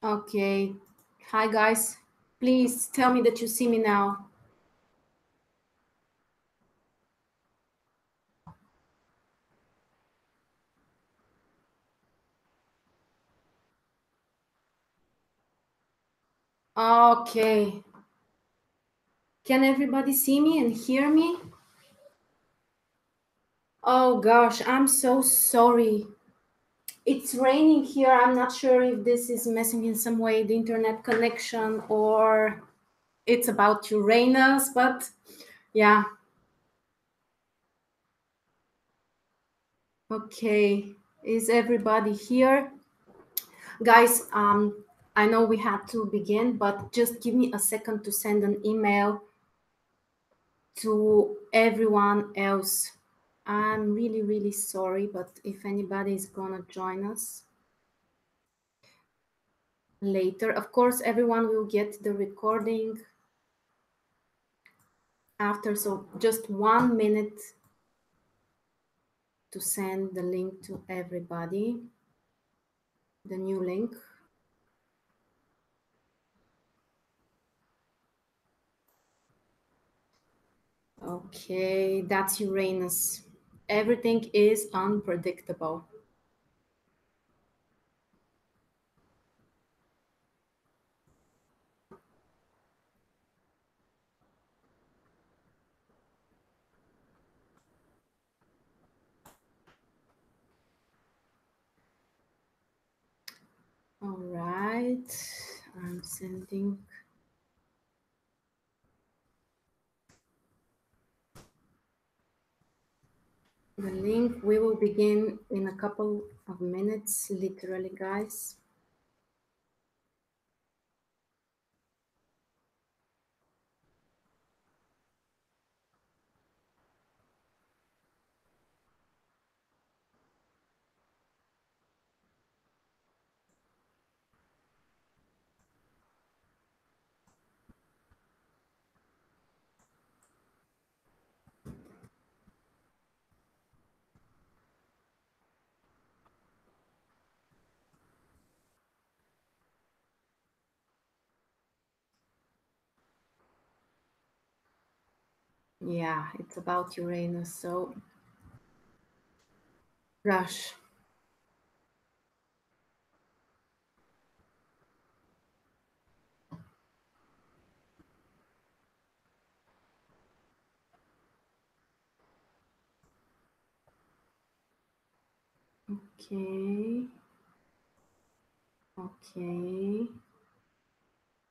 Okay. Hi, guys. Please tell me that you see me now. Okay. Can everybody see me and hear me? Oh gosh, I'm so sorry. It's raining here. I'm not sure if this is messing in some way the internet connection or it's about Uranus, but yeah. Okay. Is everybody here? Guys, I know we had to begin, but just give me a second to send an email to everyone else. I'm really, really sorry, but if anybody is gonna join us later, of course, everyone will get the recording after. So just 1 minute to send the link to everybody, the new link. Okay, that's Uranus. Everything is unpredictable. All right, I'm sending the link. We will begin in a couple of minutes, literally, guys. Yeah, it's about Uranus, so gosh. Okay. Okay.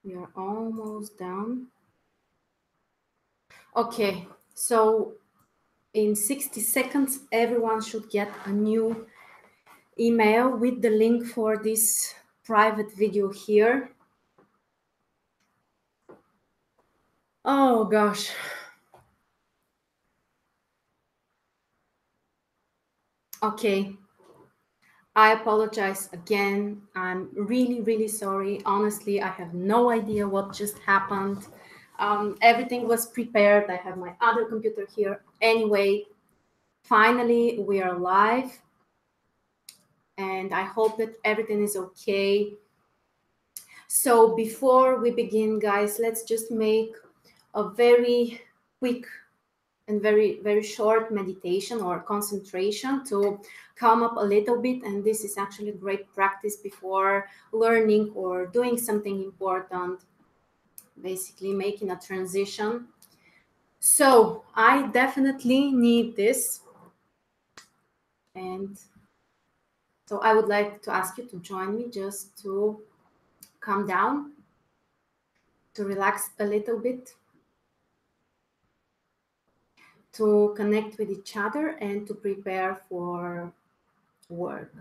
We are almost done. Okay, so in 60 seconds, everyone should get a new email with the link for this private video here. Oh gosh. Okay. I apologize again. I'm really, really sorry. Honestly, I have no idea what just happened. Everything was prepared. I have my other computer here. Anyway, finally, we are live. And I hope that everything is okay. So before we begin, guys, let's just make a very quick and very, very short meditation or concentration to calm up a little bit. And this is actually great practice before learning or doing something important, basically making a transition. So I definitely need this. And so I would like to ask you to join me just to calm down, to relax a little bit, to connect with each other, and to prepare for work.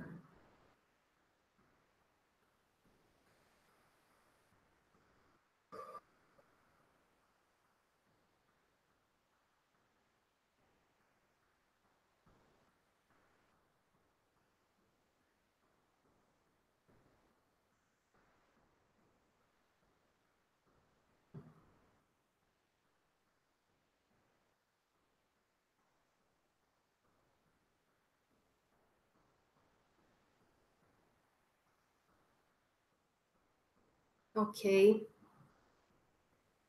Okay.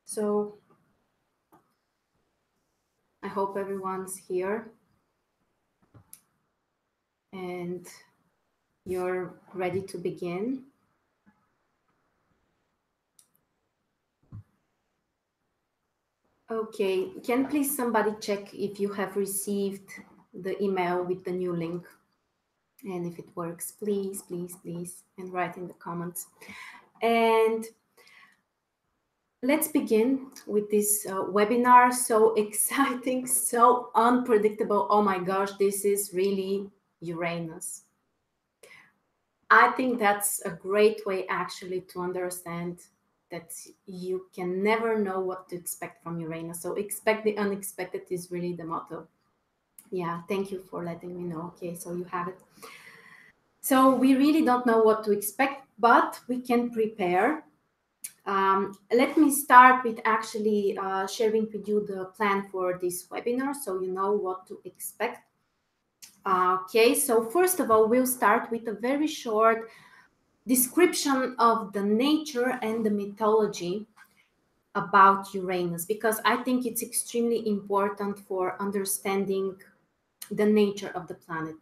So I hope everyone's here and you're ready to begin. Okay, can please somebody check if you have received the email with the new link and if it works, please, please, please, and write in the comments. And let's begin with this webinar. So exciting, so unpredictable. Oh my gosh, this is really Uranus. I think that's a great way actually to understand that you can never know what to expect from Uranus. So expect the unexpected is really the motto. Yeah, thank you for letting me know. Okay, so you have it. So we really don't know what to expect, but we can prepare. Let me start with actually sharing with you the plan for this webinar so you know what to expect. Okay, so first of all, we'll start with a very short description of the nature and the mythology about Uranus, because I think it's extremely important for understanding the nature of the planet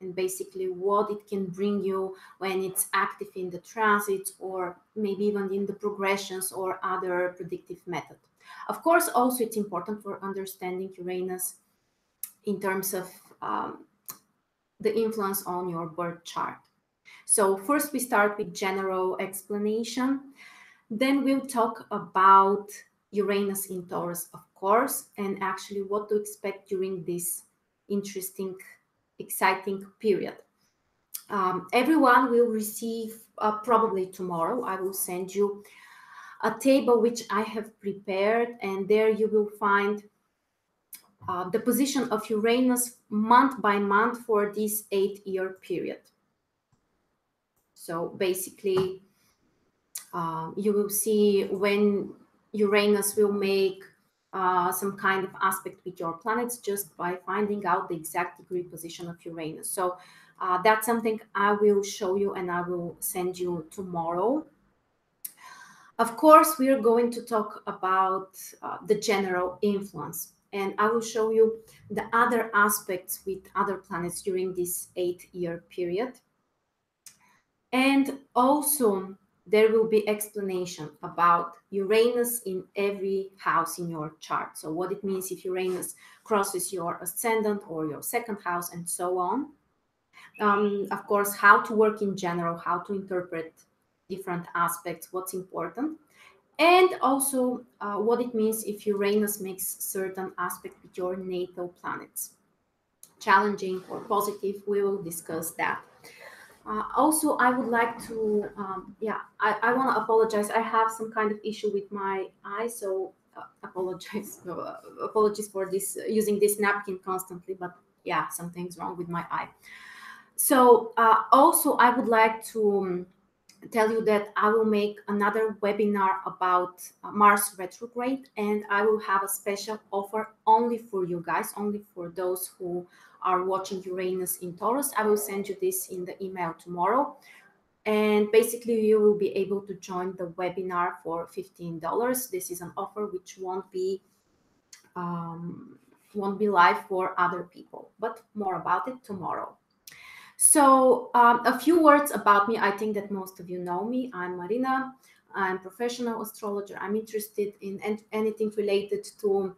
and basically what it can bring you when it's active in the transits or maybe even in the progressions or other predictive method. Of course, also it's important for understanding Uranus in terms of the influence on your birth chart. So first we start with general explanation. Then we'll talk about Uranus in Taurus, of course, and actually what to expect during this interesting, exciting period. Everyone will receive, probably tomorrow, I will send you a table which I have prepared, and there you will find the position of Uranus month by month for this 8-year period. So basically, you will see when Uranus will make some kind of aspect with your planets just by finding out the exact degree position of Uranus. So that's something I will show you and I will send you tomorrow. Of course, we are going to talk about the general influence, and I will show you the other aspects with other planets during this 8-year period. And also, there will be explanation about Uranus in every house in your chart. So what it means if Uranus crosses your ascendant or your second house and so on. Of course, how to work in general, how to interpret different aspects, what's important. And also what it means if Uranus makes certain aspect with your natal planets. Challenging or positive, we will discuss that. Also, I would like to, I want to apologize. I have some kind of issue with my eye, so apologies for this, using this napkin constantly, but yeah, something's wrong with my eye. So also, I would like to tell you that I will make another webinar about Mars retrograde, and I will have a special offer only for you guys, only for those who are watching Uranus in Taurus. I will send you this in the email tomorrow. And basically, you will be able to join the webinar for $15. This is an offer which won't be live for other people, but more about it tomorrow. So a few words about me. I think that most of you know me. I'm Marina. I'm a professional astrologer. I'm interested in anything related to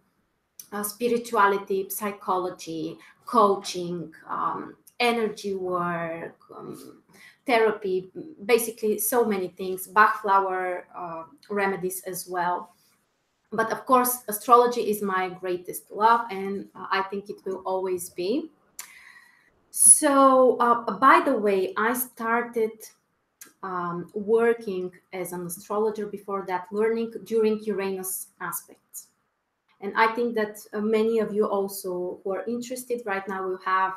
spirituality, psychology, coaching, energy work, therapy, basically so many things, Bach flower remedies as well. But of course, astrology is my greatest love, and I think it will always be. So, by the way, I started working as an astrologer before that, learning during Uranus aspects. And I think that many of you also who are interested right now will have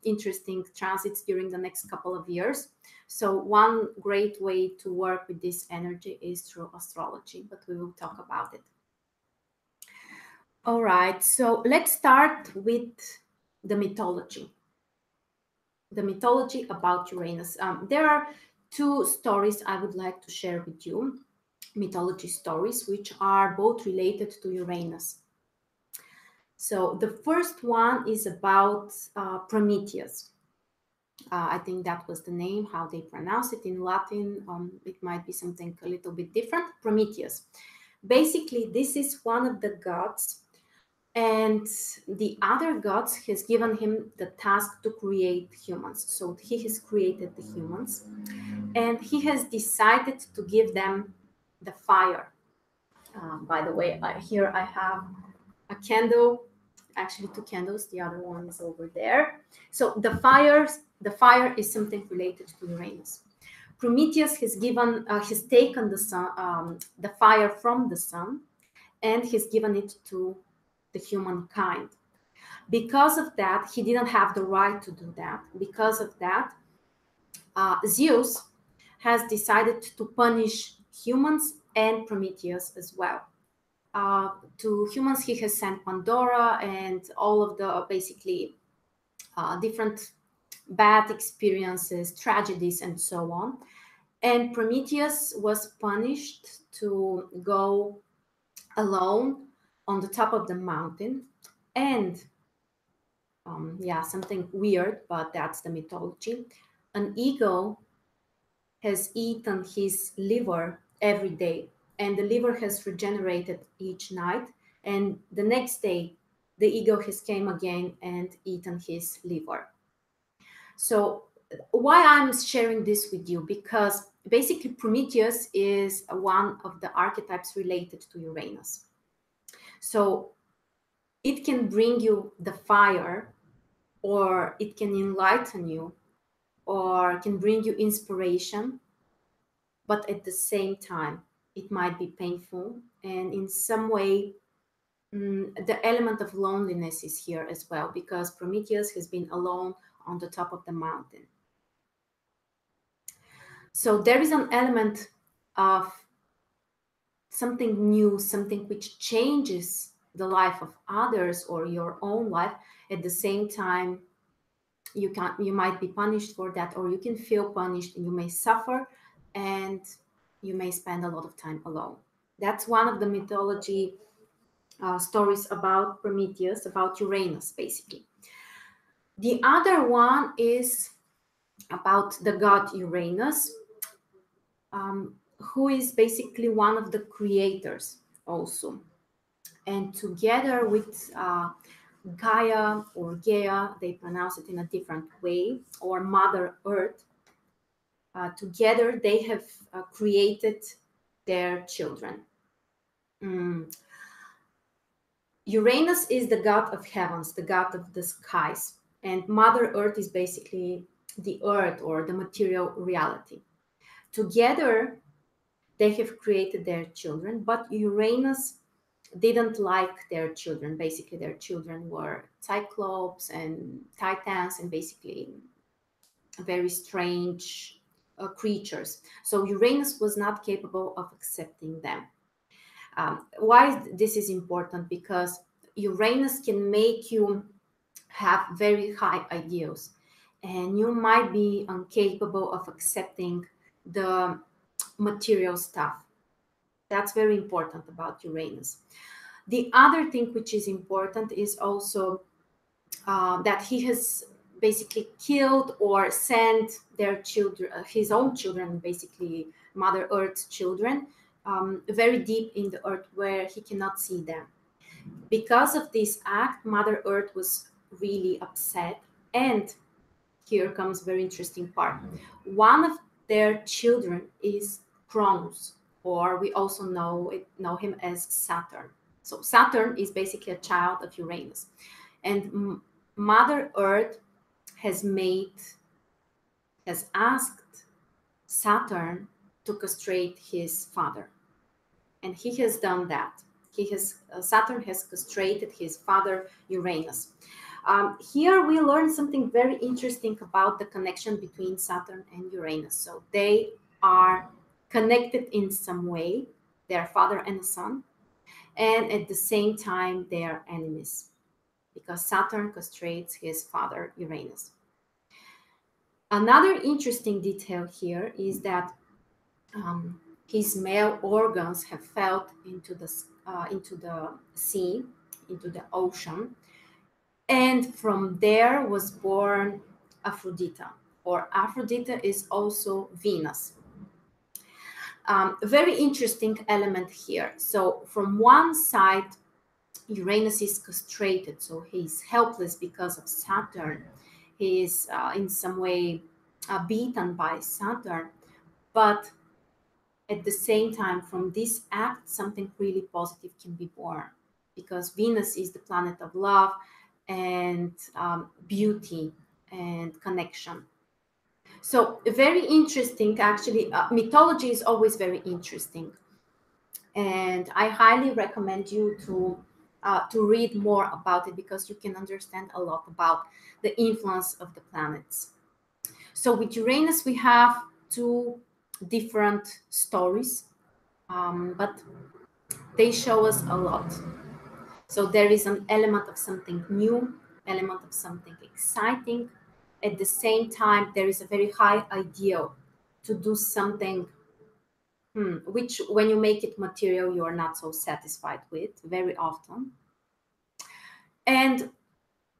interesting transits during the next couple of years. So one great way to work with this energy is through astrology, but we will talk about it. All right, so let's start with the mythology. The mythology about Uranus. There are two stories I would like to share with you. mythology stories, which are both related to Uranus. So the first one is about Prometheus. I think that was the name, how they pronounce it in Latin. It might be something a little bit different. Prometheus. Basically, this is one of the gods, and the other gods has given him the task to create humans. So he has created the humans, and he has decided to give them the fire. By the way, here I have a candle, actually two candles. The other one is over there. So the fire is something related to Uranus. Prometheus has taken the sun, the fire from the sun, and he's given it to the humankind. Because of that, he didn't have the right to do that. Because of that, Zeus has decided to punish humans and Prometheus as well. To humans, he has sent Pandora and all of the basically different bad experiences, tragedies, and so on. And Prometheus was punished to go alone on the top of the mountain. And yeah, something weird, but that's the mythology. An eagle has eaten his liver every day, and the liver has regenerated each night. And the next day, the eagle has came again and eaten his liver. So why I'm sharing this with you? Because basically Prometheus is one of the archetypes related to Uranus. So it can bring you the fire, or it can enlighten you, or can bring you inspiration, but at the same time it might be painful, and in some way the element of loneliness is here as well, because Prometheus has been alone on the top of the mountain. So there is an element of something new, something which changes the life of others or your own life. At the same time, you might be punished for that, or you can feel punished, and you may suffer, and you may spend a lot of time alone. That's one of the mythology stories about Prometheus, about Uranus, basically. The other one is about the god Uranus, who is basically one of the creators also. And together with Gaia or Gaia, they pronounce it in a different way, or Mother Earth, together they have created their children. Uranus is the god of heavens, the god of the skies, and Mother Earth is basically the earth or the material reality. Together, they have created their children, but Uranus didn't like their children. Basically, their children were Cyclops and Titans, and basically very strange creatures. So Uranus was not capable of accepting them. Why this is important? Because Uranus can make you have very high ideals, and you might be incapable of accepting the material stuff. That's very important about Uranus. The other thing which is important is also that he has basically killed or sent their children, his own children, basically Mother Earth's children, very deep in the earth where he cannot see them. Because of this act, Mother Earth was really upset. And here comes very interesting part. One of their children is Cronus, or we also know him as Saturn. So Saturn is basically a child of Uranus, and Mother Earth has asked Saturn to castrate his father, and he has done that. Saturn has castrated his father Uranus. Here we learn something very interesting about the connection between Saturn and Uranus. So they are connected in some way. They are father and son, and at the same time they are enemies, because Saturn castrates his father Uranus. Another interesting detail here is that his male organs have fell into the sea, into the ocean, and from there was born Aphrodite, or Aphrodite is also Venus. A very interesting element here. So from one side, Uranus is castrated, so he's helpless because of Saturn. He is in some way beaten by Saturn, but at the same time, from this act, something really positive can be born, because Venus is the planet of love and beauty and connection. So very interesting, actually. Mythology is always very interesting, and I highly recommend you to read more about it, because you can understand a lot about the influence of the planets. So with Uranus, we have two different stories, but they show us a lot. So there is an element of something new, element of something exciting. At the same time, there is a very high ideal to do something which, when you make it material, you are not so satisfied with very often. And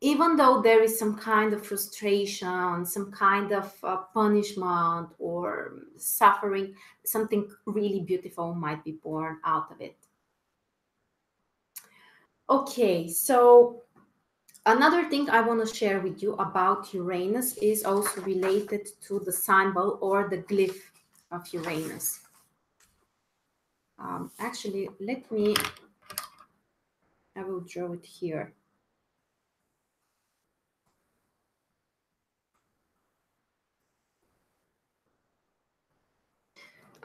even though there is some kind of frustration, some kind of punishment or suffering, something really beautiful might be born out of it. Okay, so another thing I want to share with you about Uranus is also related to the symbol or the glyph of Uranus. Actually, I will draw it here.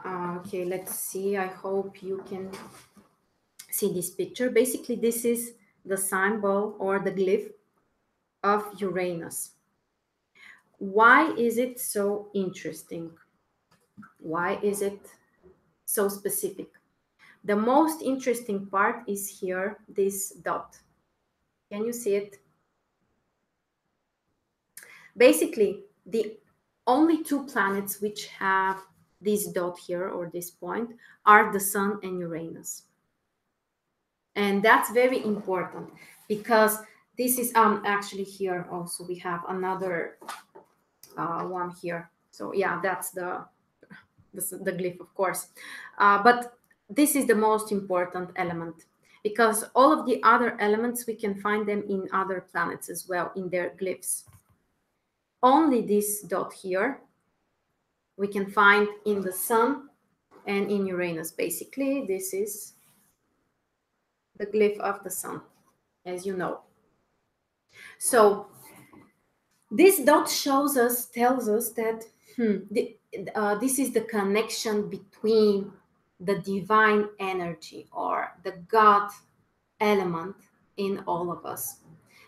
Okay, let's see. I hope you can see this picture. Basically, this is the symbol or the glyph of Uranus. Why is it so interesting? Why is it so specific? The most interesting part is here, this dot. Can you see it? Basically, the only two planets which have this dot here, or this point, are the Sun and Uranus. And that's very important, because this is actually here also we have another one here. So yeah, that's the glyph, of course. But this is the most important element, because all of the other elements, we can find them in other planets as well, in their glyphs. Only this dot here we can find in the Sun and in Uranus. Basically, this is the glyph of the Sun, as you know. So this dot tells us that this is the connection between the divine energy or the God element in all of us.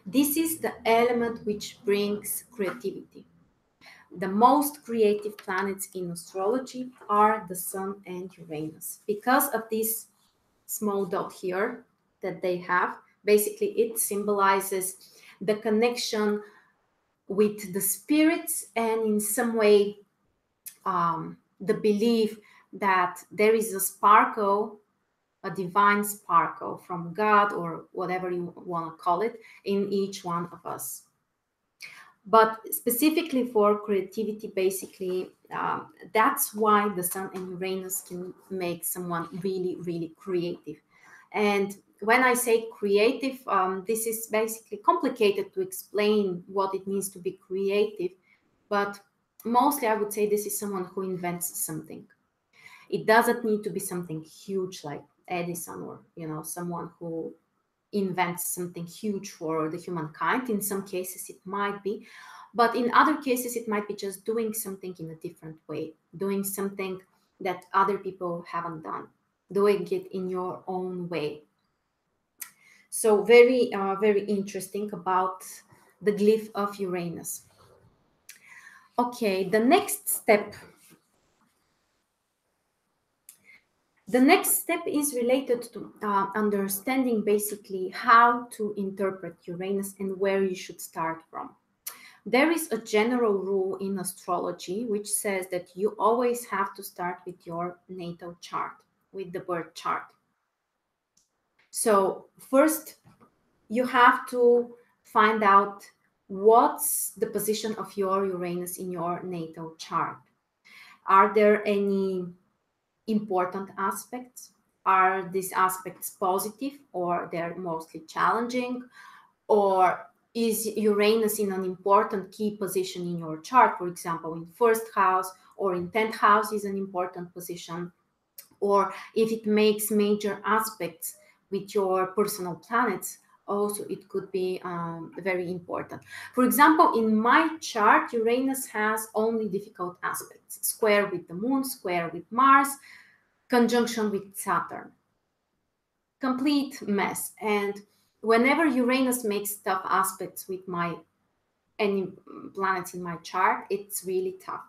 This is the element which brings creativity. The most creative planets in astrology are the Sun and Uranus. Because of this small dot here that they have, basically it symbolizes the connection with the spirits, and in some way the belief that there is a sparkle, a divine sparkle from God, or whatever you want to call it, in each one of us. But specifically for creativity, basically, that's why the Sun and Uranus can make someone really, really creative. And when I say creative, this is basically complicated to explain what it means to be creative. But mostly I would say this is someone who invents something. It doesn't need to be something huge like Edison, or someone who invents something huge for the humankind. In some cases it might be, but in other cases it might be just doing something in a different way, doing something that other people haven't done, doing it in your own way. So very very interesting about the glyph of Uranus. Okay, the next step is related to understanding basically how to interpret Uranus and where you should start from. There is a general rule in astrology which says that you always have to start with your natal chart, with the birth chart. So first, you have to find out what's the position of your Uranus in your natal chart. Are there any important aspects? Are these aspects positive or they're mostly challenging? Or is Uranus in an important key position in your chart? For example, in first house or in 10th house is an important position. Or if it makes major aspects with your personal planets, also it could be very important. For example, in my chart, Uranus has only difficult aspects: square with the moon, square with Mars, conjunction with Saturn. Complete mess. And whenever Uranus makes tough aspects with any planets in my chart, it's really tough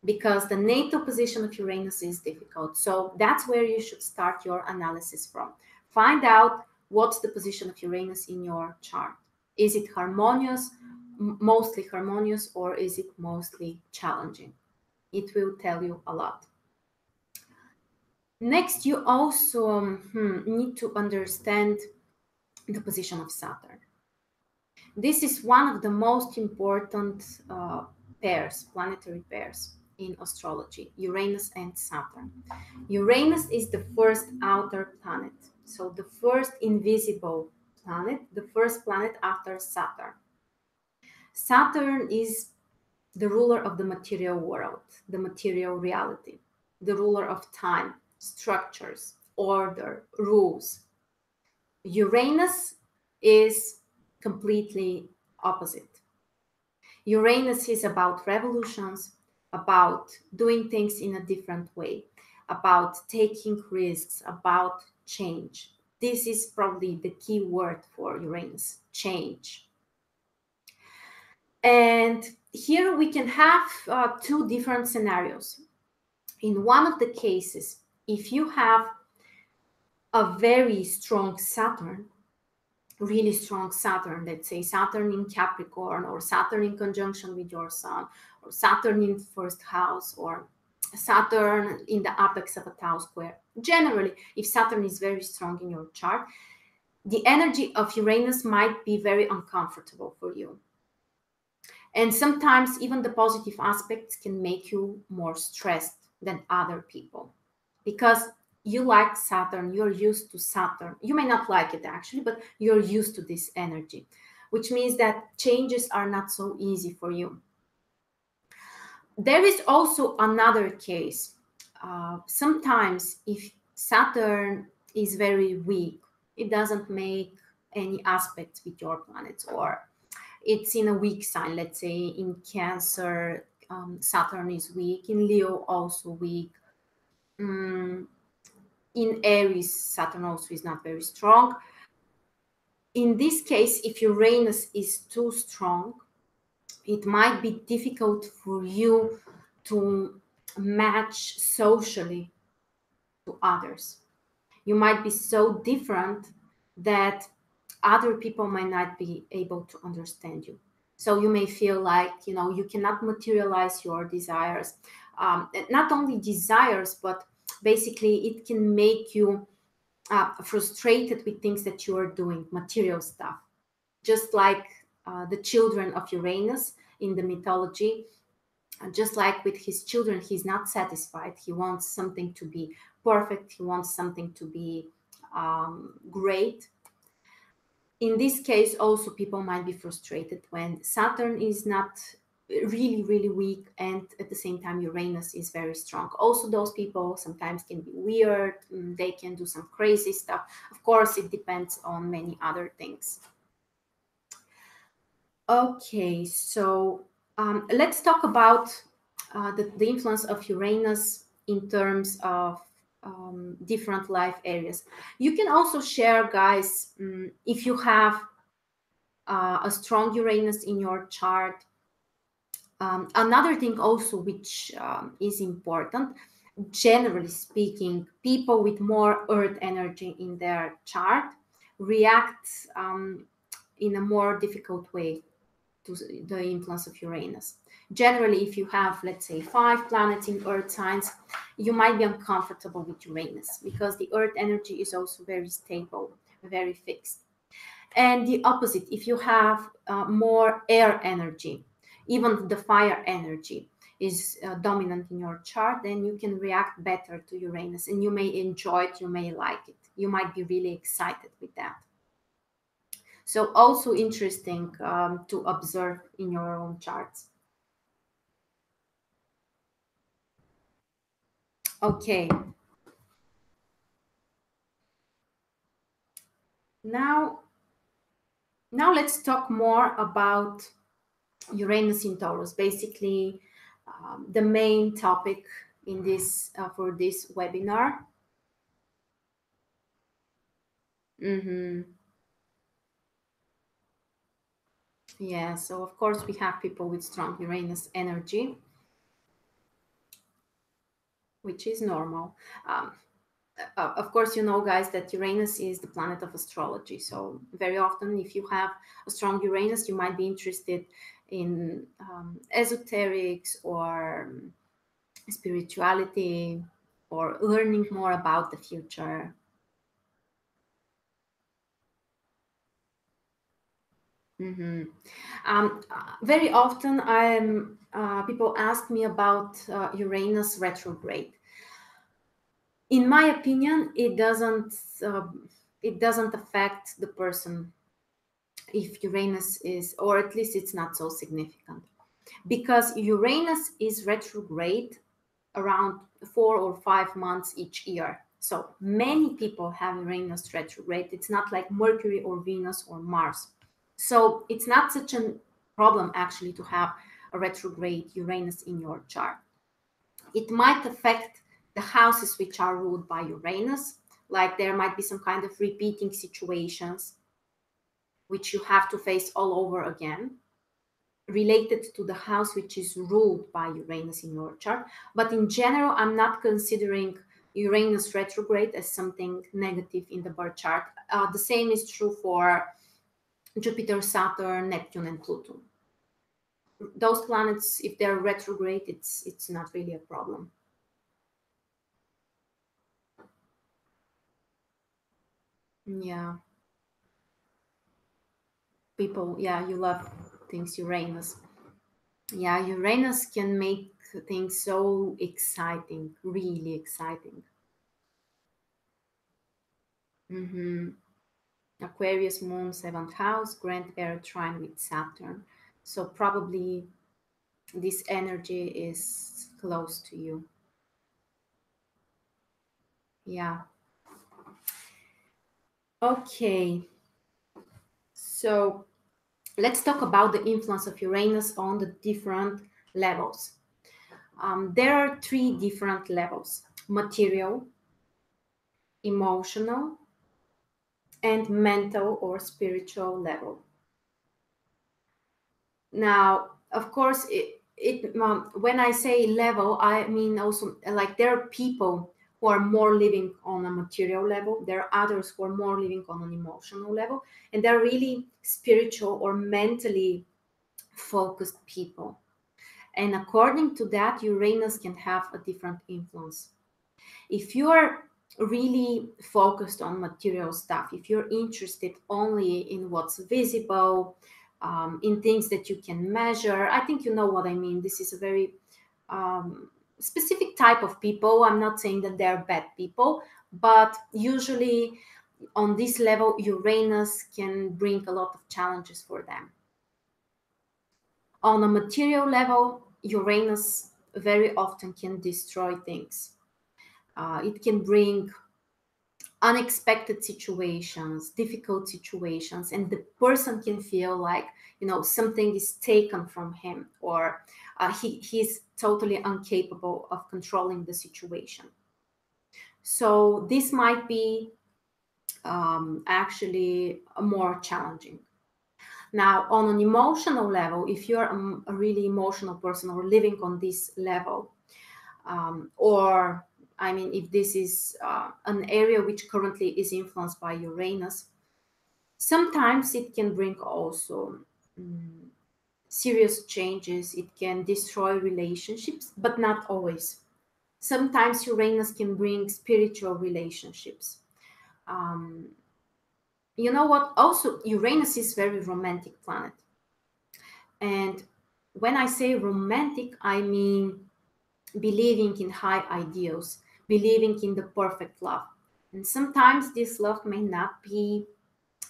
because the natal position of Uranus is difficult. So that's where you should start your analysis from. Find out what's the position of Uranus in your chart. Is it harmonious, mostly harmonious, or is it mostly challenging? It will tell you a lot. Next, you also need to understand the position of Saturn. This is one of the most important pairs, planetary pairs in astrology, Uranus and Saturn. Uranus is the first outer planet, so the first invisible planet, the first planet after Saturn. Saturn is the ruler of the material world, the material reality, the ruler of time, structures, order, rules. Uranus is completely opposite. Uranus is about revolutions, about doing things in a different way, about taking risks, about change. This is probably the key word for Uranus: change. And here we can have two different scenarios. In one of the cases, if you have a very strong Saturn, really strong Saturn, let's say Saturn in Capricorn, or Saturn in conjunction with your sun, or Saturn in first house, or Saturn in the apex of a Tau square. Generally, if Saturn is very strong in your chart, the energy of Uranus might be very uncomfortable for you. And sometimes even the positive aspects can make you more stressed than other people, because you like Saturn, you're used to Saturn. You may not like it actually, but you're used to this energy, which means that changes are not so easy for you. There is also another case. Sometimes if Saturn is very weak, it doesn't make any aspects with your planets, or it's in a weak sign. Let's say in Cancer, Saturn is weak. In Leo, also weak. In Aries, Saturn also is not very strong. In this case, if Uranus is too strong, it might be difficult for you to match socially to others. You might be so different that other people might not be able to understand you. So you may feel like, you cannot materialize your desires. Not only desires, but basically it can make you frustrated with things that you are doing, material stuff. Just like the children of Uranus in the mythology, just like with his children, he's not satisfied. He wants something to be perfect. He wants something to be great. In this case, also people might be frustrated when Saturn is not really, really weak, and at the same time Uranus is very strong. Also, those people sometimes can be weird. They can do some crazy stuff. Of course, it depends on many other things. Okay, so let's talk about the influence of Uranus in terms of different life areas. You can also share, guys, if you have a strong Uranus in your chart. Another thing also which is important, generally speaking, people with more earth energy in their chart react in a more difficult way. to the influence of Uranus. Generally, if you have, let's say, 5 planets in Earth signs, you might be uncomfortable with Uranus because the Earth energy is also very stable, very fixed. And the opposite, if you have more air energy, even the fire energy is dominant in your chart, then you can react better to Uranus and you may enjoy it, you may like it. You might be really excited with that. So also interesting to observe in your own charts. Okay. Now, let's talk more about Uranus in Taurus. Basically, the main topic in this for this webinar. Yeah, so of course we have people with strong Uranus energy, which is normal. Of course, you know, guys, that Uranus is the planet of astrology. So very often, if you have a strong Uranus, you might be interested in esoterics or spirituality or learning more about the future. Very often, people ask me about Uranus retrograde. In my opinion, it doesn't affect the person if Uranus is, or at least it's not so significant, because Uranus is retrograde around 4 or 5 months each year. So many people have Uranus retrograde. It's not like Mercury or Venus or Mars. So it's not such a problem actually to have a retrograde Uranus in your chart. It might affect the houses which are ruled by Uranus, like there might be some kind of repeating situations which you have to face all over again, related to the house which is ruled by Uranus in your chart. But in general, I'm not considering Uranus retrograde as something negative in the birth chart. The same is true for Jupiter, Saturn, Neptune, and Pluto. Those planets, if they're retrograde, it's not really a problem. Yeah. People, yeah, you love things Uranus. Yeah, Uranus can make things so exciting, really exciting. Aquarius moon, 7th house, grand air trine with Saturn. So probably this energy is close to you. Yeah. Okay. So let's talk about the influence of Uranus on the different levels. There are 3 different levels: material, emotional, and mental or spiritual level. Now, of course, when I say level, I mean also like there are people who are more living on a material level. There are others who are more living on an emotional level, and they're really spiritual or mentally focused people. And according to that, Uranus can have a different influence. If you are really focused on material stuff, if you're interested only in what's visible, in things that you can measure, I think you know what I mean. This is a very specific type of people. I'm not saying that they're bad people, but usually on this level, Uranus can bring a lot of challenges for them. On a material level, Uranus very often can destroy things. It can bring unexpected situations, difficult situations, and the person can feel like, you know, something is taken from him, or he's totally incapable of controlling the situation. So this might be actually more challenging. Now, on an emotional level, if you're a really emotional person or living on this level, or I mean, if this is an area which currently is influenced by Uranus, sometimes it can bring also serious changes. It can destroy relationships, but not always. Sometimes Uranus can bring spiritual relationships. Um, you know what? Also, Uranus is very romantic planet. And when I say romantic, I mean believing in high ideals, believing in the perfect love. And sometimes this love may not be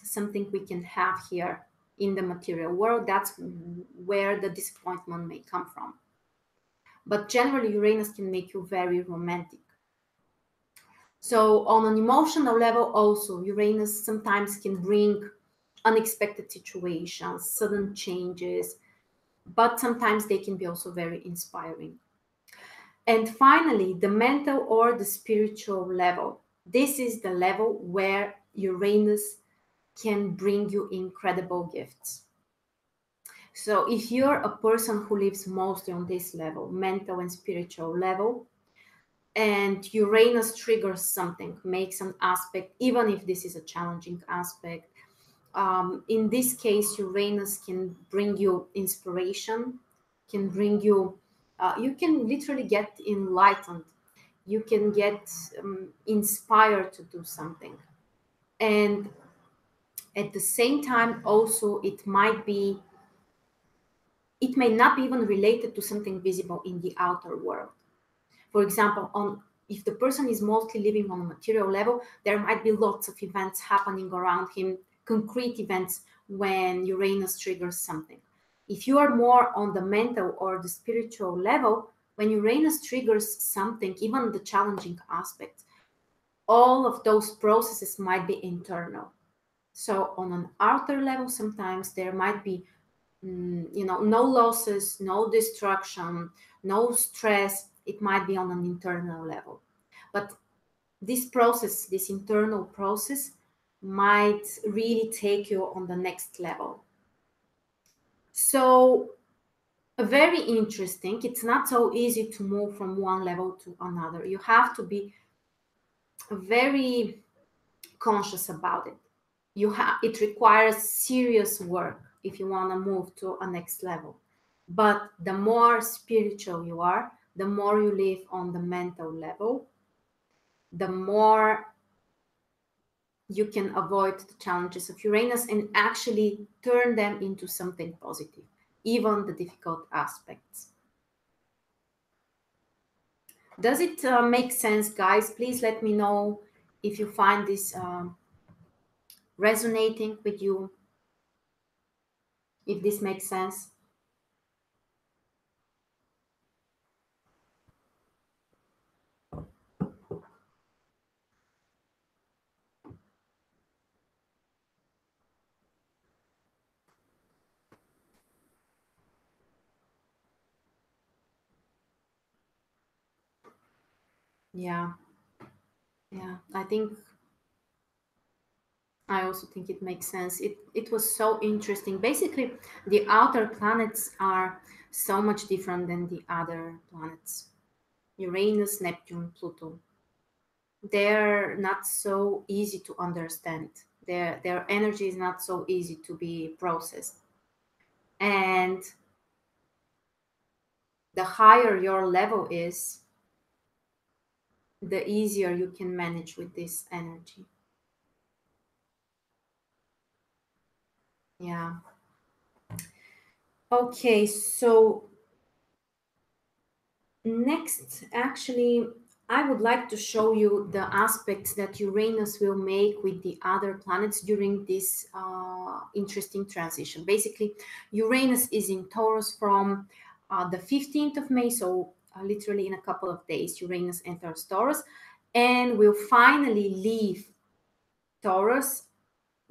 something we can have here in the material world. That's where the disappointment may come from. But generally, Uranus can make you very romantic. So, on an emotional level, also, Uranus sometimes can bring unexpected situations, sudden changes, but sometimes they can be also very inspiring. And finally, the mental or the spiritual level. This is the level where Uranus can bring you incredible gifts. So if you're a person who lives mostly on this level, mental and spiritual level, and Uranus triggers something, makes an aspect, even if this is a challenging aspect, in this case, Uranus can bring you inspiration, can bring you, you can literally get enlightened, you can get inspired to do something. And at the same time, also, it may not be even related to something visible in the outer world. For example, on if the person is mostly living on a material level, there might be lots of events happening around him, concrete events when Uranus triggers something. If you are more on the mental or the spiritual level, when Uranus triggers something, even the challenging aspects, all of those processes might be internal. So on an outer level, sometimes there might be no losses, no destruction, no stress. It might be on an internal level. But this process, this internal process, might really take you on the next level. So, very interesting. It's not so easy to move from one level to another. You have to be very conscious about it. It requires serious work if you want to move to a next level. But the more spiritual you are, the more you live on the mental level, the more you can avoid the challenges of Uranus and actually turn them into something positive, even the difficult aspects. Does it make sense, guys? Please let me know if you find this resonating with you, if this makes sense. Yeah, yeah. I also think it makes sense. It was so interesting. Basically, the outer planets are so much different than the other planets. Uranus, Neptune, Pluto. They're not so easy to understand. Their energy is not so easy to be processed. And the higher your level is, the easier you can manage with this energy. Yeah. Okay, so next, actually, I would like to show you the aspects that Uranus will make with the other planets during this interesting transition. Basically, Uranus is in Taurus from the 15th of May, so literally in a couple of days, Uranus enters Taurus and will finally leave Taurus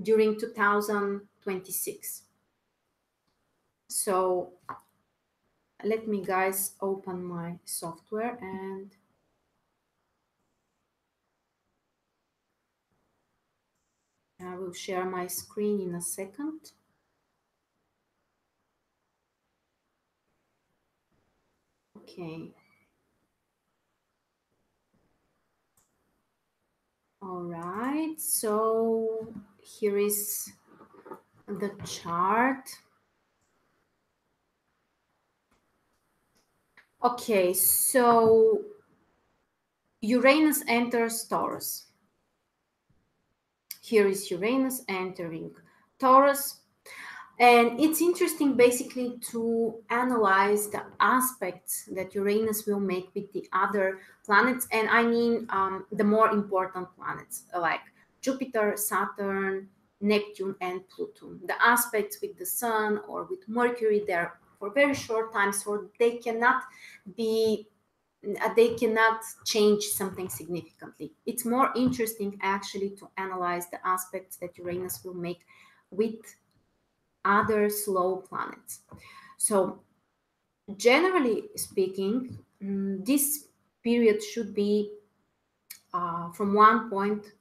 during 2026. So let me, guys, open my software and I will share my screen in a second. Okay. All right. So here is the chart. Okay, so Uranus enters Taurus. Here is Uranus entering Taurus. And it's interesting basically to analyze the aspects that Uranus will make with the other planets. And I mean the more important planets like Jupiter, Saturn, Neptune, and Pluto. The aspects with the Sun or with Mercury, they're for very short time, so be they cannot change something significantly. It's more interesting actually to analyze the aspects that Uranus will make with other slow planets. So, generally speaking, this period should be, from one point,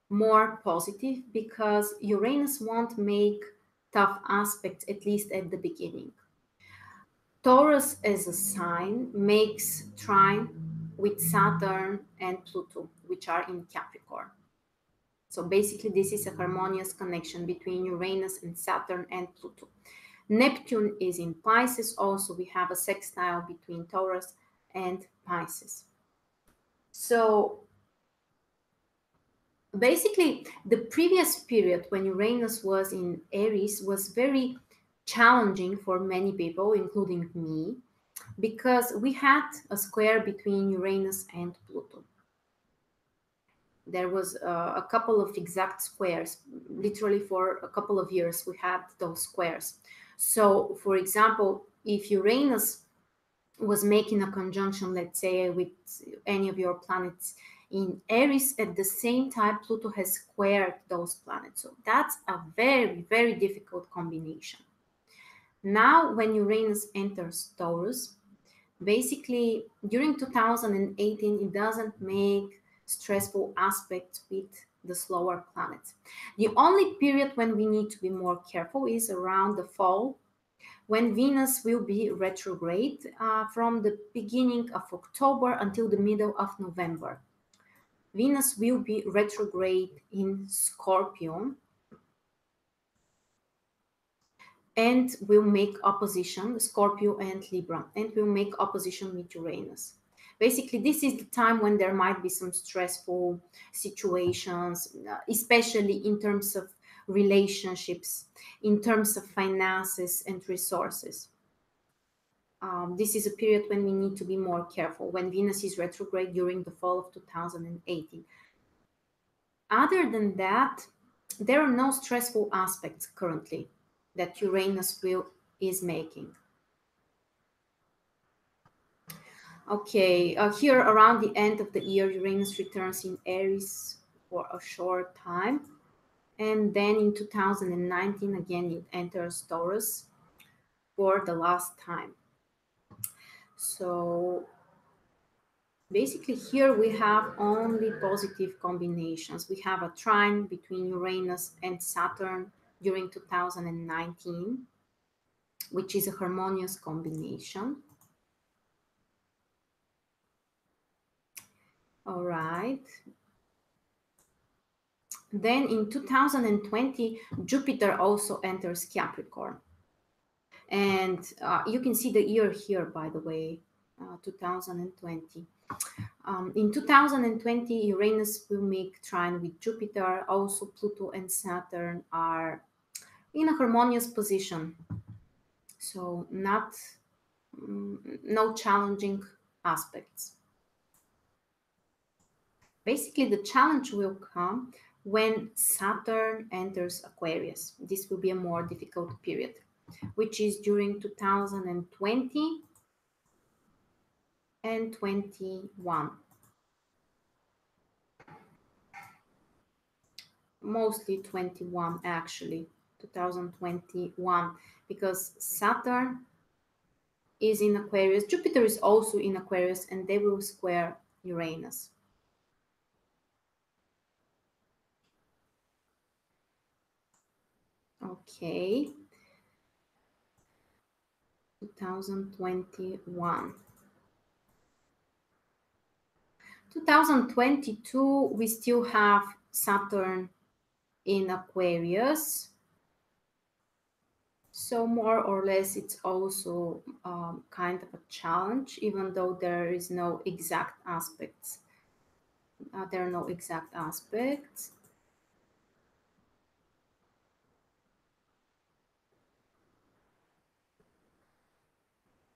more positive because Uranus won't make tough aspects, at least at the beginning. Taurus as a sign makes trine with Saturn and Pluto, which are in Capricorn. So basically, this is a harmonious connection between Uranus and Saturn and Pluto. Neptune is in Pisces. Also, we have a sextile between Taurus and Pisces. So basically, the previous period when Uranus was in Aries was very challenging for many people, including me, because we had a square between Uranus and Pluto. There was a couple of exact squares. Literally, for a couple of years, we had those squares. So, for example, if Uranus was making a conjunction, let's say, with any of your planets in Aries, at the same time, Pluto has squared those planets. So that's a very, very difficult combination. Now, when Uranus enters Taurus, basically during 2018, it doesn't make stressful aspects with the slower planets. The only period when we need to be more careful is around the fall, when Venus will be retrograde from the beginning of October until the middle of November. Venus will be retrograde in Scorpio and will make opposition, Scorpio and Libra, and will make opposition with Uranus. Basically, this is the time when there might be some stressful situations, especially in terms of relationships, in terms of finances and resources. This is a period when we need to be more careful, when Venus is retrograde during the fall of 2018. Other than that, there are no stressful aspects currently that Uranus is making. Okay, here around the end of the year, Uranus returns in Aries for a short time. And then in 2019, again, it enters Taurus for the last time. So basically here we have only positive combinations. We have a trine between Uranus and Saturn during 2019, which is a harmonious combination. All right. Then in 2020, Jupiter also enters Capricorn. And you can see the year here, by the way, 2020. In 2020, Uranus will make trine with Jupiter. Also, Pluto and Saturn are in a harmonious position. So no challenging aspects. Basically, the challenge will come when Saturn enters Aquarius. This will be a more difficult period, which is during 2020 and 21. Mostly 21, actually, 2021, because Saturn is in Aquarius. Jupiter is also in Aquarius, and they will square Uranus. Okay. 2021. 2022, we still have Saturn in Aquarius. So more or less, it's also kind of a challenge, even though there is no exact aspects. There are no exact aspects.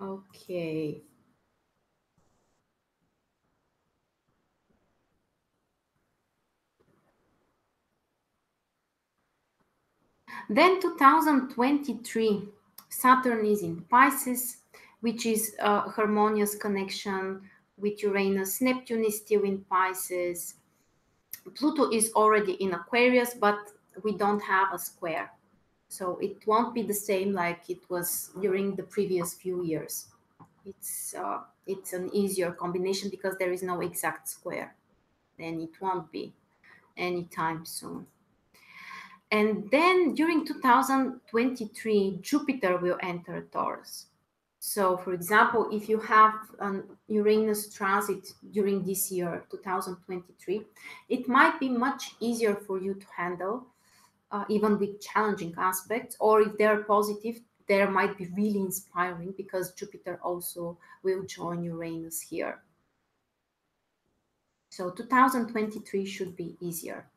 Okay. Then 2023, Saturn is in Pisces, which is a harmonious connection with Uranus. Neptune is still in Pisces. Pluto is already in Aquarius, but we don't have a square. So it won't be the same like it was during the previous few years. It's an easier combination because there is no exact square, and it won't be anytime soon. And then during 2023, Jupiter will enter Taurus. So, for example, if you have an Uranus transit during this year, 2023, it might be much easier for you to handle, even with challenging aspects, or if they're positive, they might be really inspiring because Jupiter also will join Uranus here. So, 2023 should be easier.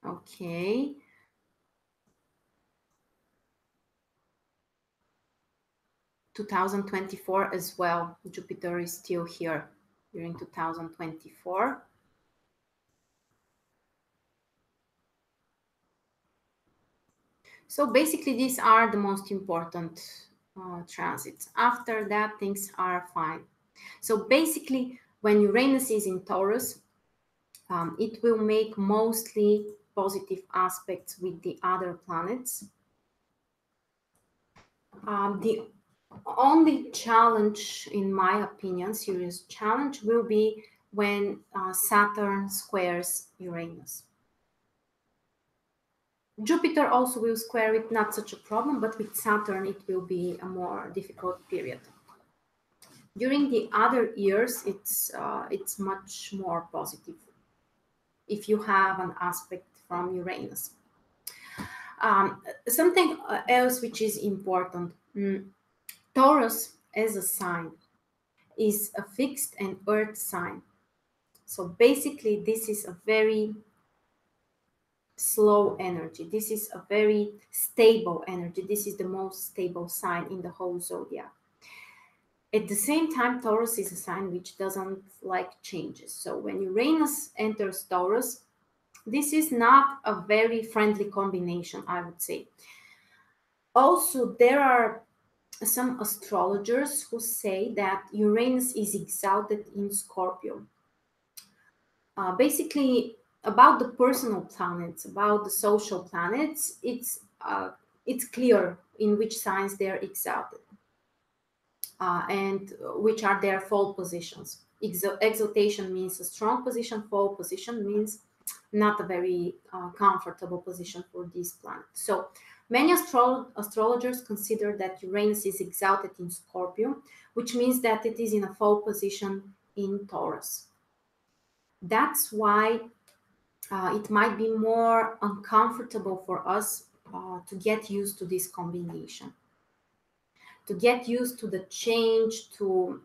Okay. 2024 as well. Jupiter is still here during 2024. So basically, these are the most important transits. After that, things are fine. So basically, when Uranus is in Taurus, it will make mostly positive aspects with the other planets. The only challenge, in my opinion, serious challenge, will be when Saturn squares Uranus. Jupiter also will square it, not such a problem, but with Saturn it will be a more difficult period. During the other years, it's much more positive if you have an aspect from Uranus. Something else which is important: Taurus as a sign is a fixed and earth sign. So basically, this is a very slow energy. This is a very stable energy. This is the most stable sign in the whole zodiac. At the same time, Taurus is a sign which doesn't like changes. So when Uranus enters Taurus, this is not a very friendly combination, I would say. Also, there are some astrologers who say that Uranus is exalted in Scorpio. Basically, about the personal planets, about the social planets, it's clear in which signs they're exalted and which are their fall positions. Exaltation means a strong position. Fall position means not a very comfortable position for these planets. So many astrologers consider that Uranus is exalted in Scorpio, which means that it is in a fall position in Taurus. That's why it might be more uncomfortable for us to get used to this combination, to get used to the change, to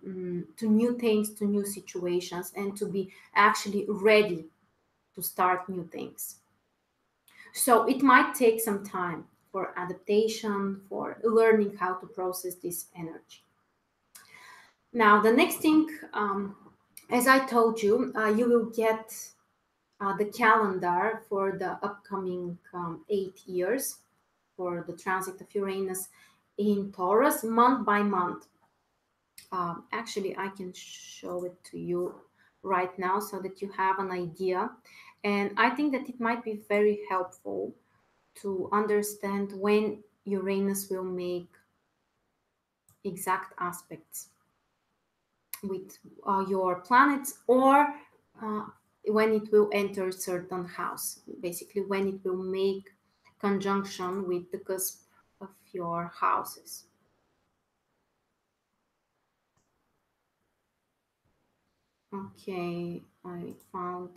new things, to new situations, and to be actually ready to start new things. So it might take some time for adaptation, for learning how to process this energy. Now, the next thing, as I told you, you will get the calendar for the upcoming 8 years for the transit of Uranus in Taurus, month by month. Actually, I can show it to you right now so that you have an idea. And I think that it might be very helpful to understand when Uranus will make exact aspects with your planets, or uh, when it will enter certain house, basically when it will make conjunction with the cusp of your houses. Okay, I found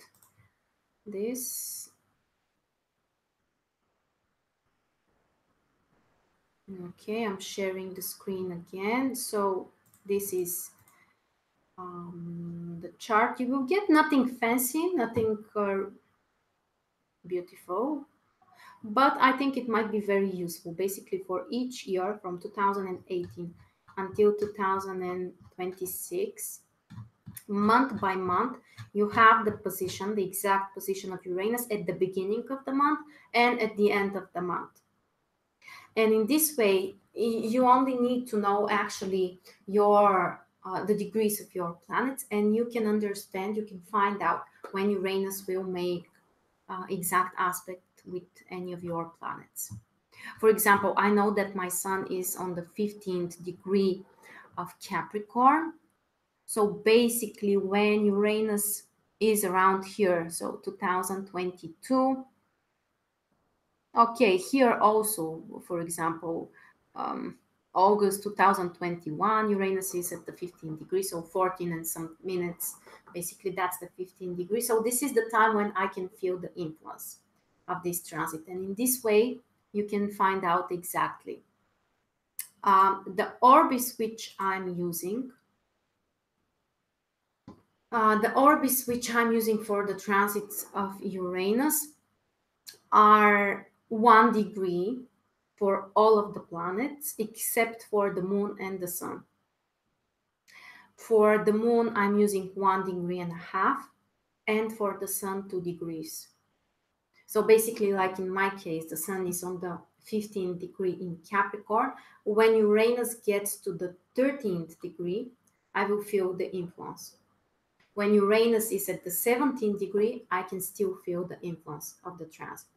this. Okay, I'm sharing the screen again. So this is the chart. You will get nothing fancy, nothing beautiful, but I think it might be very useful. Basically, for each year from 2018 until 2026, month by month, you have the position, the exact position of Uranus at the beginning of the month and at the end of the month. And in this way, you only need to know actually your the degrees of your planets, and you can understand, you can find out when Uranus will make exact aspect with any of your planets. For example, I know that my sun is on the 15th degree of Capricorn. So basically, when Uranus is around here, so 2022. Okay, here also, for example, um, August 2021, Uranus is at the 15 degrees, so 14 and some minutes. Basically, that's the 15 degrees. So this is the time when I can feel the influence of this transit. And in this way, you can find out exactly. The orbits which I'm using, for the transits of Uranus are 1 degree for all of the planets except for the moon and the sun. For the moon, I'm using 1.5 degrees, and for the sun, 2 degrees. So basically, like in my case, the sun is on the 15th degree in Capricorn. When Uranus gets to the 13th degree, I will feel the influence. When Uranus is at the 17th degree, I can still feel the influence of the transit.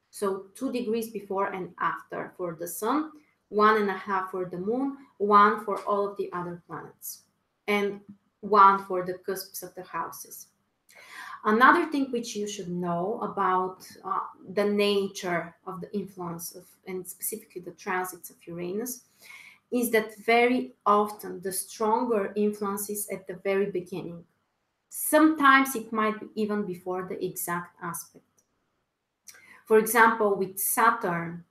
So 2 degrees before and after for the sun, 1.5 for the moon, 1 for all of the other planets, and 1 for the cusps of the houses. Another thing which you should know about the nature of the influence of, and specifically the transits of Uranus, is that very often the stronger influence is at the very beginning. Sometimes it might be even before the exact aspect. For example, with Saturn,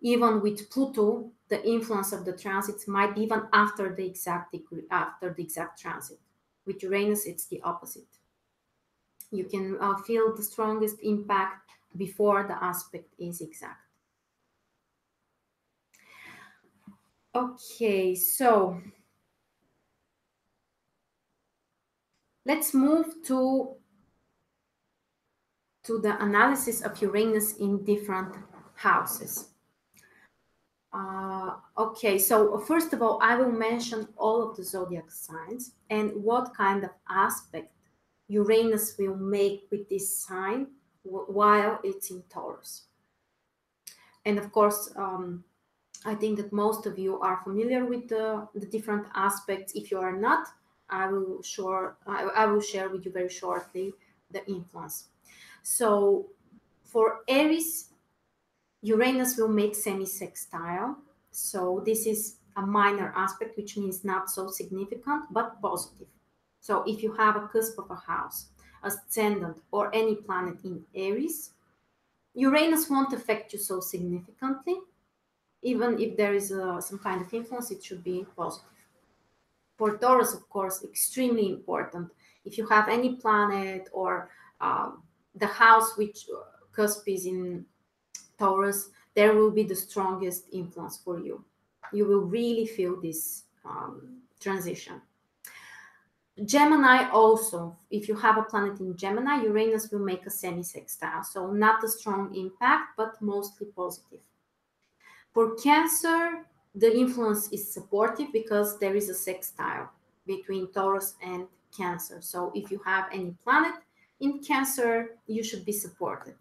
even with Pluto, the influence of the transits might be even after the exact degree, after the exact transit. With Uranus, it's the opposite. You can feel the strongest impact before the aspect is exact. Okay, so let's move to the analysis of Uranus in different houses. Okay, so first of all, I will mention all of the zodiac signs and what kind of aspect Uranus will make with this sign while it's in Taurus. And of course, I think that most of you are familiar with the different aspects. If you are not, I will share with you very shortly the influence. So for Aries, Uranus will make semi-sextile. So this is a minor aspect, which means not so significant, but positive. So if you have a cusp of a house, ascendant, or any planet in Aries, Uranus won't affect you so significantly. Even if there is some kind of influence, it should be positive. For Taurus, of course, extremely important. If you have any planet or the house which cusp is in Taurus, there will be the strongest influence for you. You will really feel this transition. Gemini also, if you have a planet in Gemini, Uranus will make a semi-sextile. So not a strong impact, but mostly positive. For Cancer, the influence is supportive because there is a sextile between Taurus and Cancer. So if you have any planet in Cancer, you should be supported.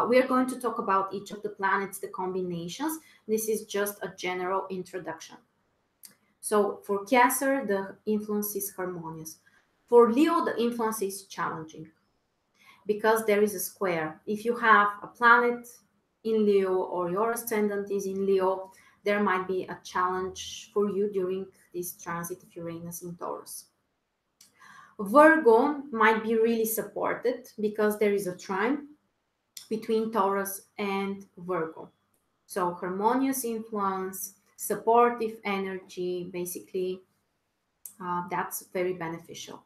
We are going to talk about each of the planets, the combinations. This is just a general introduction. So for Cancer, the influence is harmonious. For Leo, the influence is challenging because there is a square. If you have a planet in Leo or your ascendant is in Leo, there might be a challenge for you during this transit of Uranus in Taurus. Virgo might be really supported because there is a trine between Taurus and Virgo. So harmonious influence, supportive energy, basically, that's very beneficial.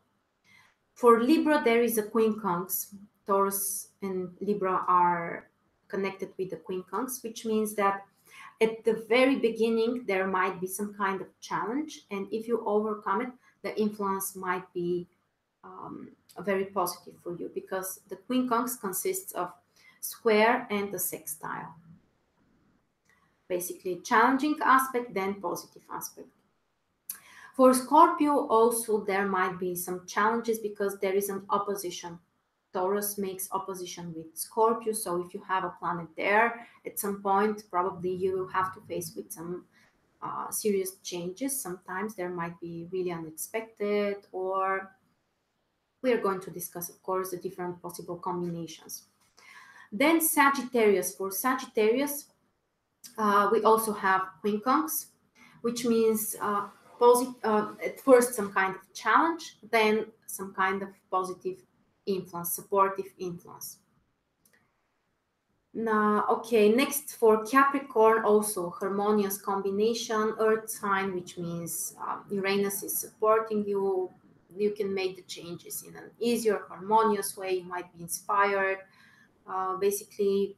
For Libra, there is a quincunx. Taurus and Libra are connected with the quincunx, which means that at the very beginning, there might be some kind of challenge. And if you overcome it, the influence might be very positive for you, because the quincunx consists of square and the sextile. Basically, challenging aspect, then positive aspect. For Scorpio, also there might be some challenges because there is an opposition. Taurus makes opposition with Scorpio, so if you have a planet there, at some point, probably you will have to face with some serious changes. Sometimes there might be really unexpected, or we are going to discuss, of course, the different possible combinations. Then Sagittarius. For Sagittarius, we also have quincunx, which means at first some kind of challenge, then some kind of positive influence, supportive influence. Now, okay, next for Capricorn, also harmonious combination, earth sign, which means Uranus is supporting you. You can make the changes in an easier, harmonious way. You might be inspired. Basically,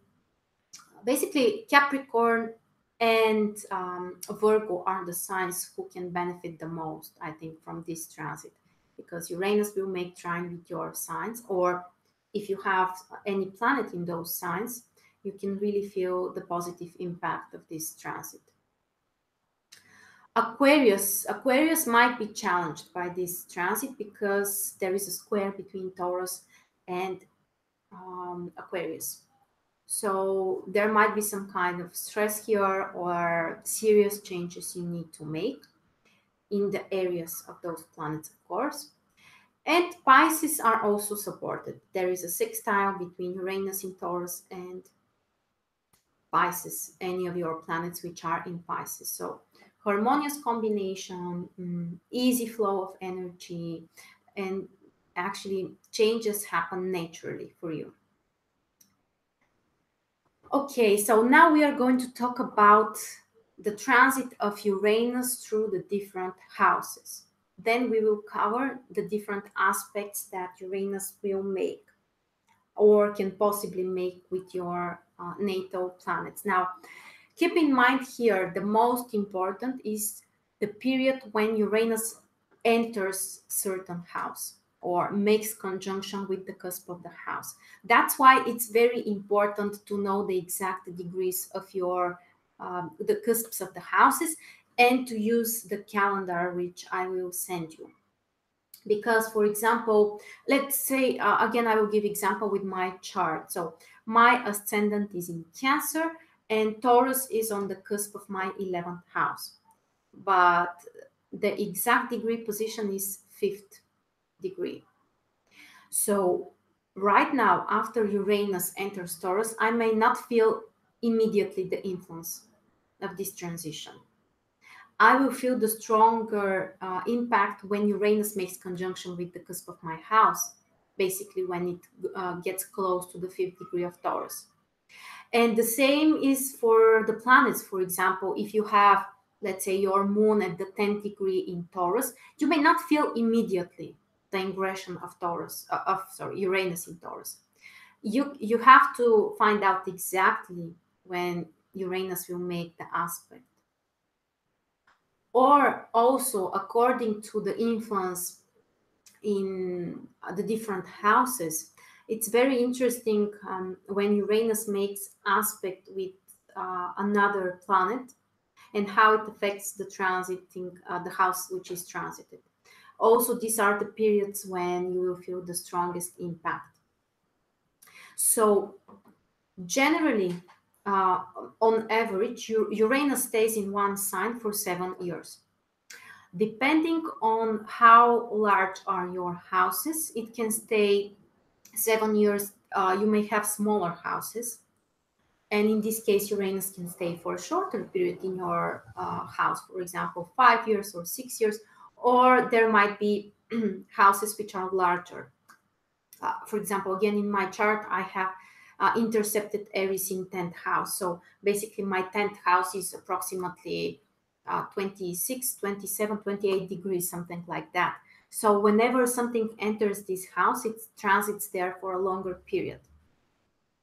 Capricorn and Virgo are the signs who can benefit the most, I think, from this transit, because Uranus will make trine with your signs, or if you have any planet in those signs, you can really feel the positive impact of this transit. Aquarius might be challenged by this transit because there is a square between Taurus and Aquarius. So there might be some kind of stress here, or serious changes you need to make in the areas of those planets, of course. And Pisces are also supported. There is a sextile between Uranus in Taurus and Pisces, any of your planets which are in Pisces. So harmonious combination, easy flow of energy, and actually changes happen naturally for you. Okay, so now we are going to talk about the transit of Uranus through the different houses. Then we will cover the different aspects that Uranus will make or can possibly make with your natal planets. Now, keep in mind here, the most important is the period when Uranus enters certain house or makes conjunction with the cusp of the house. That's why it's very important to know the exact degrees of your the cusps of the houses, and to use the calendar which I will send you. Because, for example, let's say again, I will give example with my chart. So my ascendant is in Cancer, and Taurus is on the cusp of my 11th house, but the exact degree position is 5th degree. So right now, after Uranus enters Taurus, I may not feel immediately the influence of this transition. I will feel the stronger impact when Uranus makes conjunction with the cusp of my house, basically when it gets close to the 5th degree of Taurus. And the same is for the planets. For example, if you have, let's say, your moon at the 10th degree in Taurus, you may not feel immediately the ingression of Uranus in Taurus. You have to find out exactly when Uranus will make the aspect. Or also, according to the influence in the different houses, it's very interesting when Uranus makes aspect with another planet, and how it affects the transiting the house which is transited. Also, these are the periods when you will feel the strongest impact. So generally, on average, Uranus stays in one sign for 7 years. Depending on how large are your houses, it can stay 7 years. You may have smaller houses, and in this case, Uranus can stay for a shorter period in your house, for example, 5 years or 6 years, or there might be houses which are larger. For example, again, in my chart, I have intercepted Aries in 10th house. So basically my 10th house is approximately 26, 27, 28 degrees, something like that. So whenever something enters this house, it transits there for a longer period.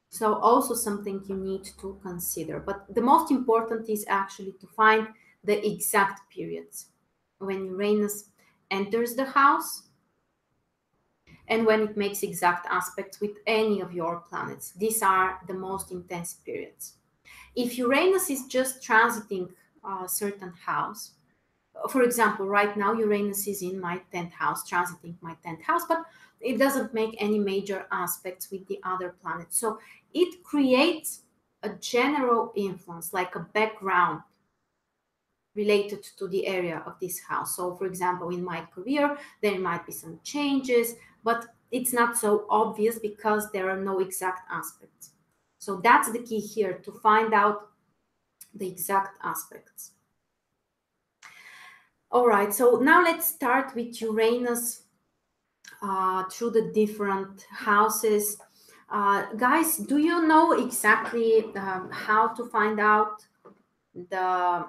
So also something you need to consider. But the most important is actually to find the exact periods when Uranus enters the house and when it makes exact aspects with any of your planets. These are the most intense periods. If Uranus is just transiting a certain house, for example, right now Uranus is in my 10th house, transiting my 10th house, but it doesn't make any major aspects with the other planets. So it creates a general influence, like a background related to the area of this house. So, for example, in my career, there might be some changes, but it's not so obvious because there are no exact aspects. So that's the key here, to find out the exact aspects. All right, so now let's start with Uranus through the different houses. Guys, do you know exactly how to find out the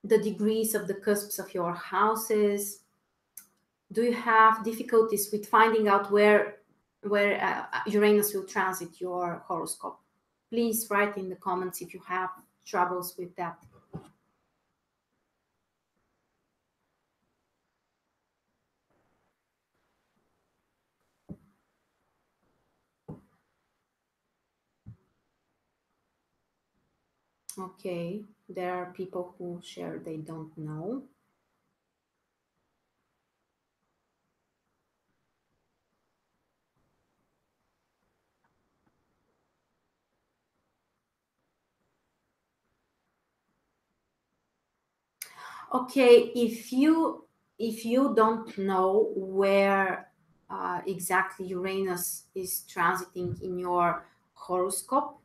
degrees of the cusps of your houses? Do you have difficulties with finding out where Uranus will transit your horoscope? Please write in the comments if you have troubles with that. Okay, there are people who share they don't know. Okay, if you don't know where exactly Uranus is transiting in your horoscope,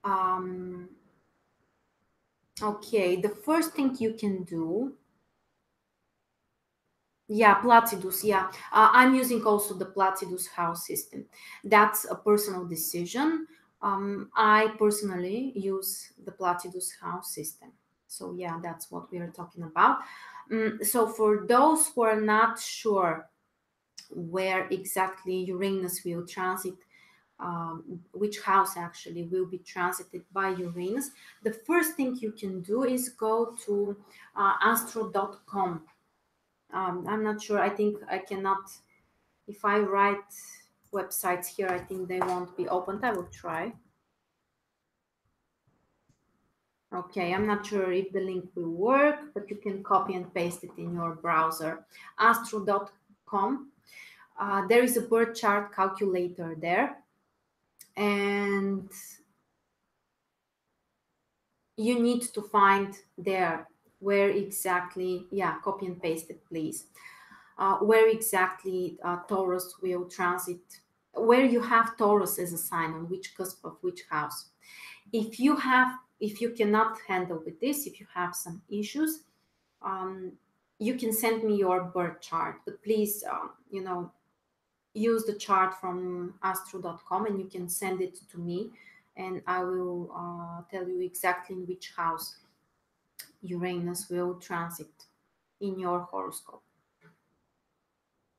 um, okay, the first thing you can do, yeah, Placidus, yeah, I'm using also the Placidus house system. That's a personal decision. I personally use the Placidus house system. So yeah, that's what we are talking about. So for those who are not sure where exactly Uranus will transit, which house actually will be transited by Uranus, the first thing you can do is go to astro.com. I'm not sure. I think I cannot. If I write websites here, I think they won't be opened. I will try. Okay, I'm not sure if the link will work, but you can copy and paste it in your browser. Astro.com. There is a birth chart calculator there, and you need to find there where exactly, yeah, copy and paste it, please. Where exactly Taurus will transit, where you have Taurus as a sign, on which cusp of which house. If you cannot handle with this, if you have some issues, you can send me your birth chart, but please, use the chart from astro.com and you can send it to me and I will tell you exactly in which house Uranus will transit in your horoscope.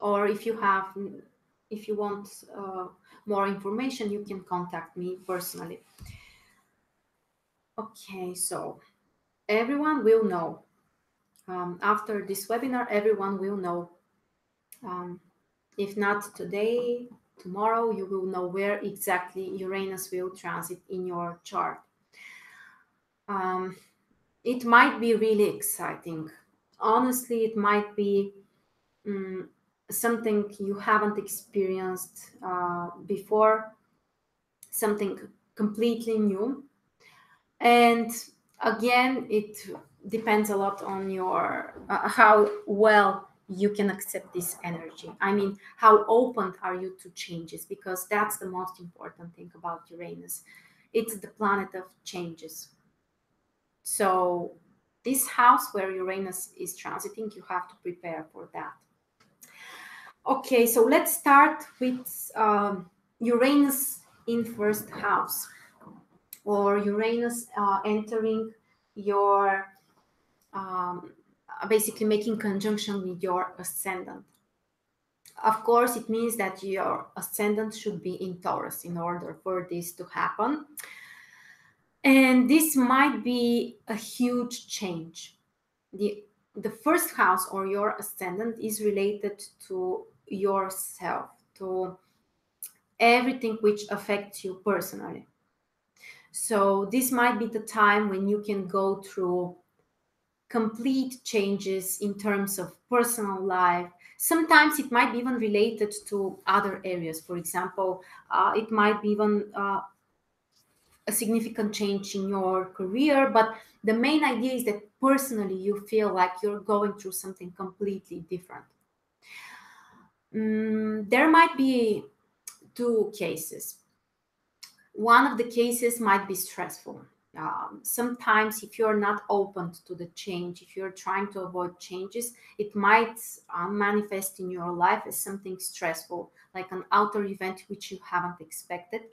Or if you want more information, you can contact me personally. Okay, so everyone will know. After this webinar, everyone will know. If not today, tomorrow, you will know where exactly Uranus will transit in your chart. It might be really exciting. Honestly, it might be something you haven't experienced before, something completely new. And again, it depends a lot on your how well you can accept this energy. I mean, how open are you to changes? Because that's the most important thing about Uranus. It's the planet of changes. So this house where Uranus is transiting, you have to prepare for that. Okay, so let's start with Uranus in first house, or Uranus entering your, um, basically making conjunction with your ascendant. Of course, it means that your ascendant should be in Taurus in order for this to happen. And this might be a huge change. The first house, or your ascendant, is related to yourself, to everything which affects you personally. So this might be the time when you can go through complete changes in terms of personal life. Sometimes it might be even related to other areas. For example, it might be even a significant change in your career, but the main idea is that personally you feel like you're going through something completely different. There might be two cases. One of the cases might be stressful. Sometimes, if you're not open to the change, if you're trying to avoid changes, it might manifest in your life as something stressful, like an outer event which you haven't expected,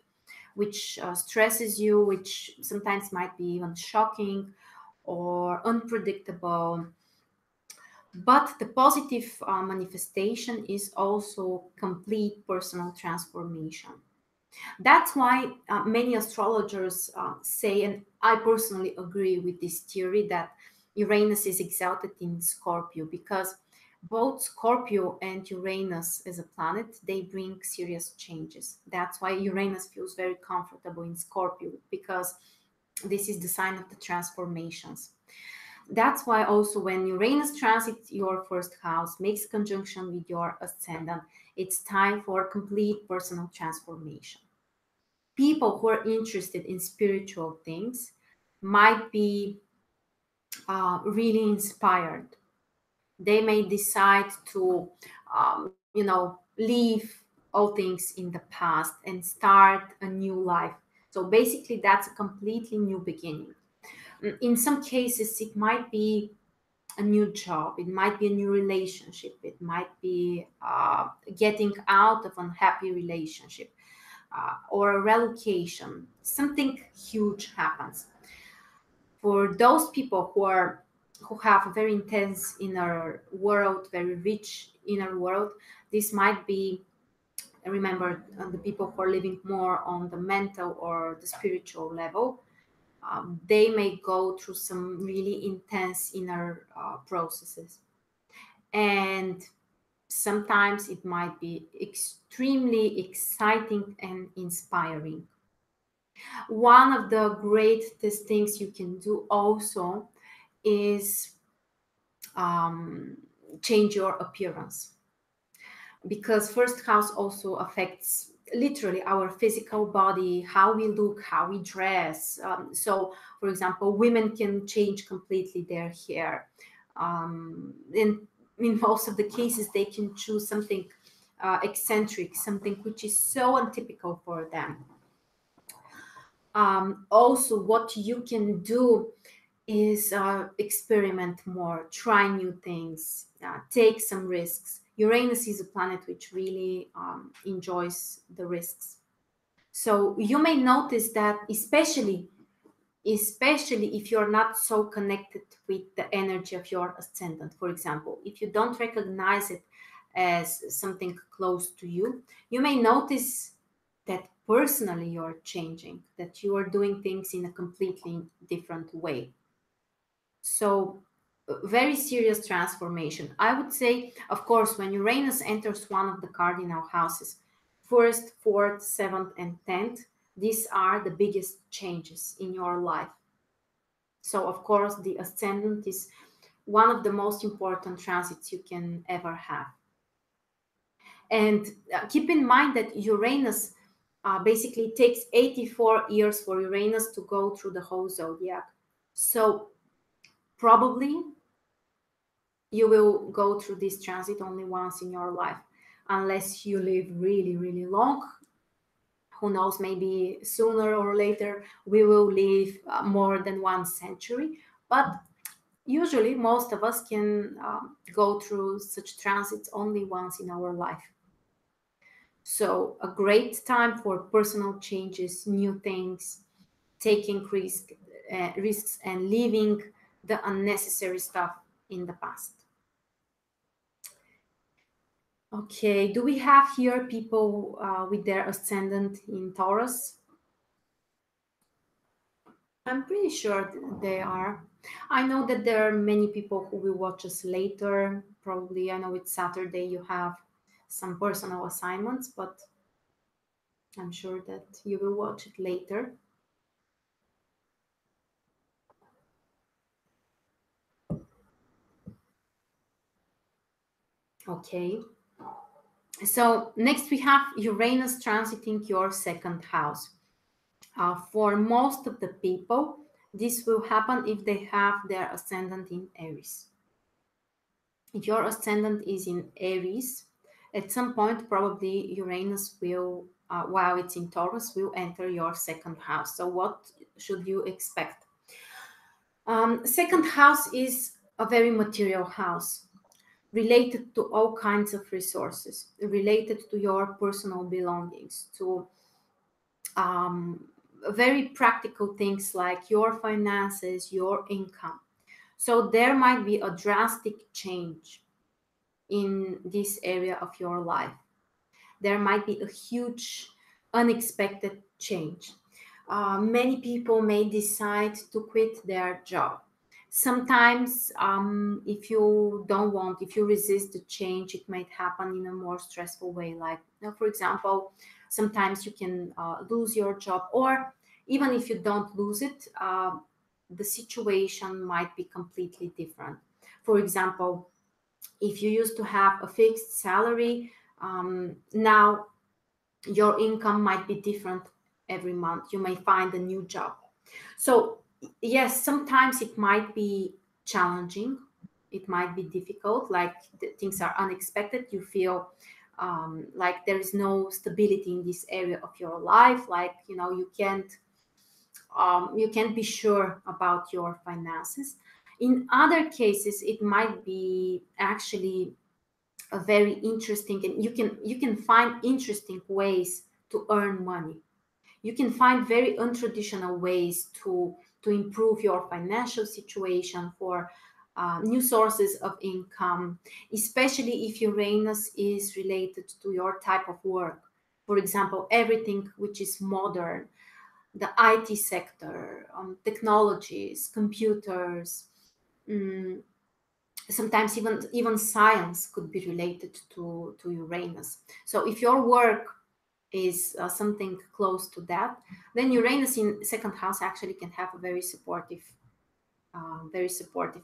which stresses you, which sometimes might be even shocking or unpredictable. But the positive manifestation is also complete personal transformation. That's why many astrologers say, and I personally agree with this theory, that Uranus is exalted in Scorpio, because both Scorpio and Uranus as a planet, they bring serious changes. That's why Uranus feels very comfortable in Scorpio, because this is the sign of the transformations. That's why also when Uranus transits your first house, makes conjunction with your ascendant, it's time for complete personal transformation. People who are interested in spiritual things might be really inspired. They may decide to, leave all things in the past and start a new life. So basically, that's a completely new beginning. In some cases, it might be a new job, it might be a new relationship, it might be getting out of unhappy relationship, or a relocation. Something huge happens. For those people who have a very intense inner world, very rich inner world, this might be, remember, the people who are living more on the mental or the spiritual level, they may go through some really intense inner processes. And sometimes it might be extremely exciting and inspiring. One of the greatest things you can do also is um, change your appearance, because first house also affects literally our physical body, how we look, how we dress. So, for example, women can change completely their hair. In most of the cases, they can choose something eccentric, something which is so untypical for them. Also, what you can do is experiment more, try new things, take some risks. Uranus is a planet which really enjoys the risks. So you may notice that, especially if you're not so connected with the energy of your ascendant. For example, if you don't recognize it as something close to you, you may notice that personally you're changing, that you are doing things in a completely different way. So, very serious transformation. I would say, of course, when Uranus enters one of the cardinal houses, first, fourth, seventh, and 10th, these are the biggest changes in your life. So, of course, the ascendant is one of the most important transits you can ever have. And keep in mind that Uranus basically takes 84 years for Uranus to go through the whole zodiac. So, probably you will go through this transit only once in your life, unless you live really, really long. Who knows, maybe sooner or later we will live more than 1 century. But usually, most of us can go through such transits only once in our life. So a great time for personal changes, new things, taking risks and leaving the unnecessary stuff in the past. Okay, do we have here people with their ascendant in Taurus? I'm pretty sure they are. I know that there are many people who will watch us later. Probably, I know it's Saturday, you have some personal assignments, but I'm sure that you will watch it later. Okay. So next we have Uranus transiting your second house. For most of the people, this will happen if they have their ascendant in Aries. If your ascendant is in Aries, at some point probably Uranus will, while it's in Taurus, will enter your second house. So what should you expect? Second house is a very material house, related to all kinds of resources, related to your personal belongings, to very practical things like your finances, your income. So there might be a drastic change in this area of your life. There might be a huge, unexpected change. Many people may decide to quit their job. Sometimes, if you don't want, if you resist the change, it might happen in a more stressful way. Like, for example, sometimes you can lose your job, or even if you don't lose it, the situation might be completely different. For example, if you used to have a fixed salary, now your income might be different every month. You may find a new job. So, yes, sometimes it might be challenging. It might be difficult, like things are unexpected. You feel like there is no stability in this area of your life. Like, you can't be sure about your finances. In other cases, it might be actually a very interesting, and you can find interesting ways to earn money. You can find very untraditional ways to improve your financial situation, for new sources of income, especially if Uranus is related to your type of work. For example, everything which is modern, the IT sector, technologies, computers. mm, Sometimes even science could be related to Uranus. So if your work is something close to that, then Uranus in second house actually can have a very supportive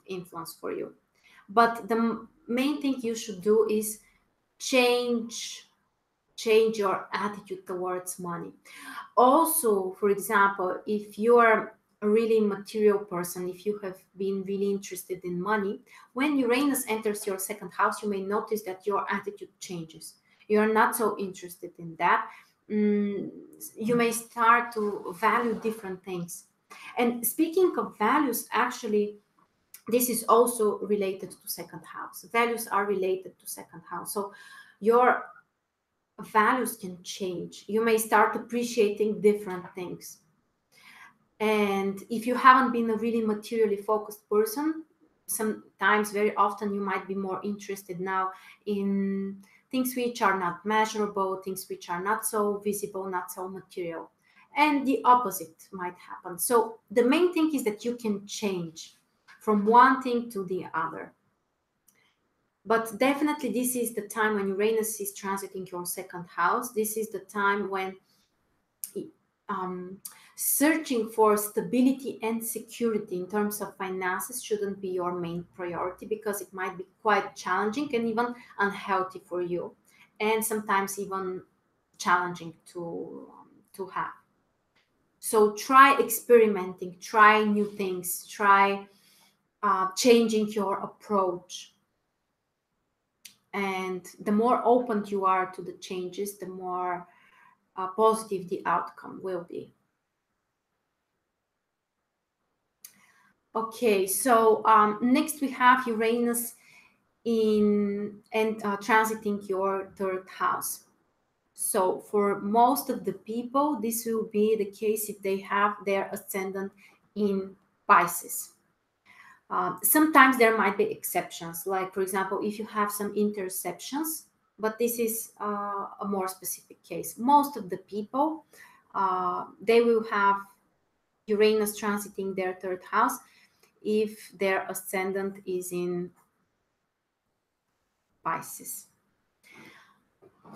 influence for you. But the main thing you should do is change change your attitude towards money. Also, for example, if you are a really material person, if you have been really interested in money, when Uranus enters your second house, you may notice that your attitude changes. You're not so interested in that. You may start to value different things. And speaking of values, actually, this is also related to second house. Values are related to second house. So your values can change. You may start appreciating different things. And if you haven't been a really materially focused person, sometimes, very often, you might be more interested now in things which are not measurable, things which are not so visible, not so material. And the opposite might happen. So the main thing is that you can change from one thing to the other. But definitely, this is the time when Uranus is transiting your second house. This is the time when um, searching for stability and security in terms of finances shouldn't be your main priority, because it might be quite challenging and even unhealthy for you, and sometimes even challenging to have. So try experimenting, try new things, try changing your approach. And the more open you are to the changes, the more positive the outcome will be. Okay, so next we have Uranus in and transiting your third house. So for most of the people, this will be the case if they have their ascendant in Pisces. Sometimes there might be exceptions, like for example, if you have some interceptions, but this is a more specific case. Most of the people, they will have Uranus transiting their third house if their ascendant is in Pisces.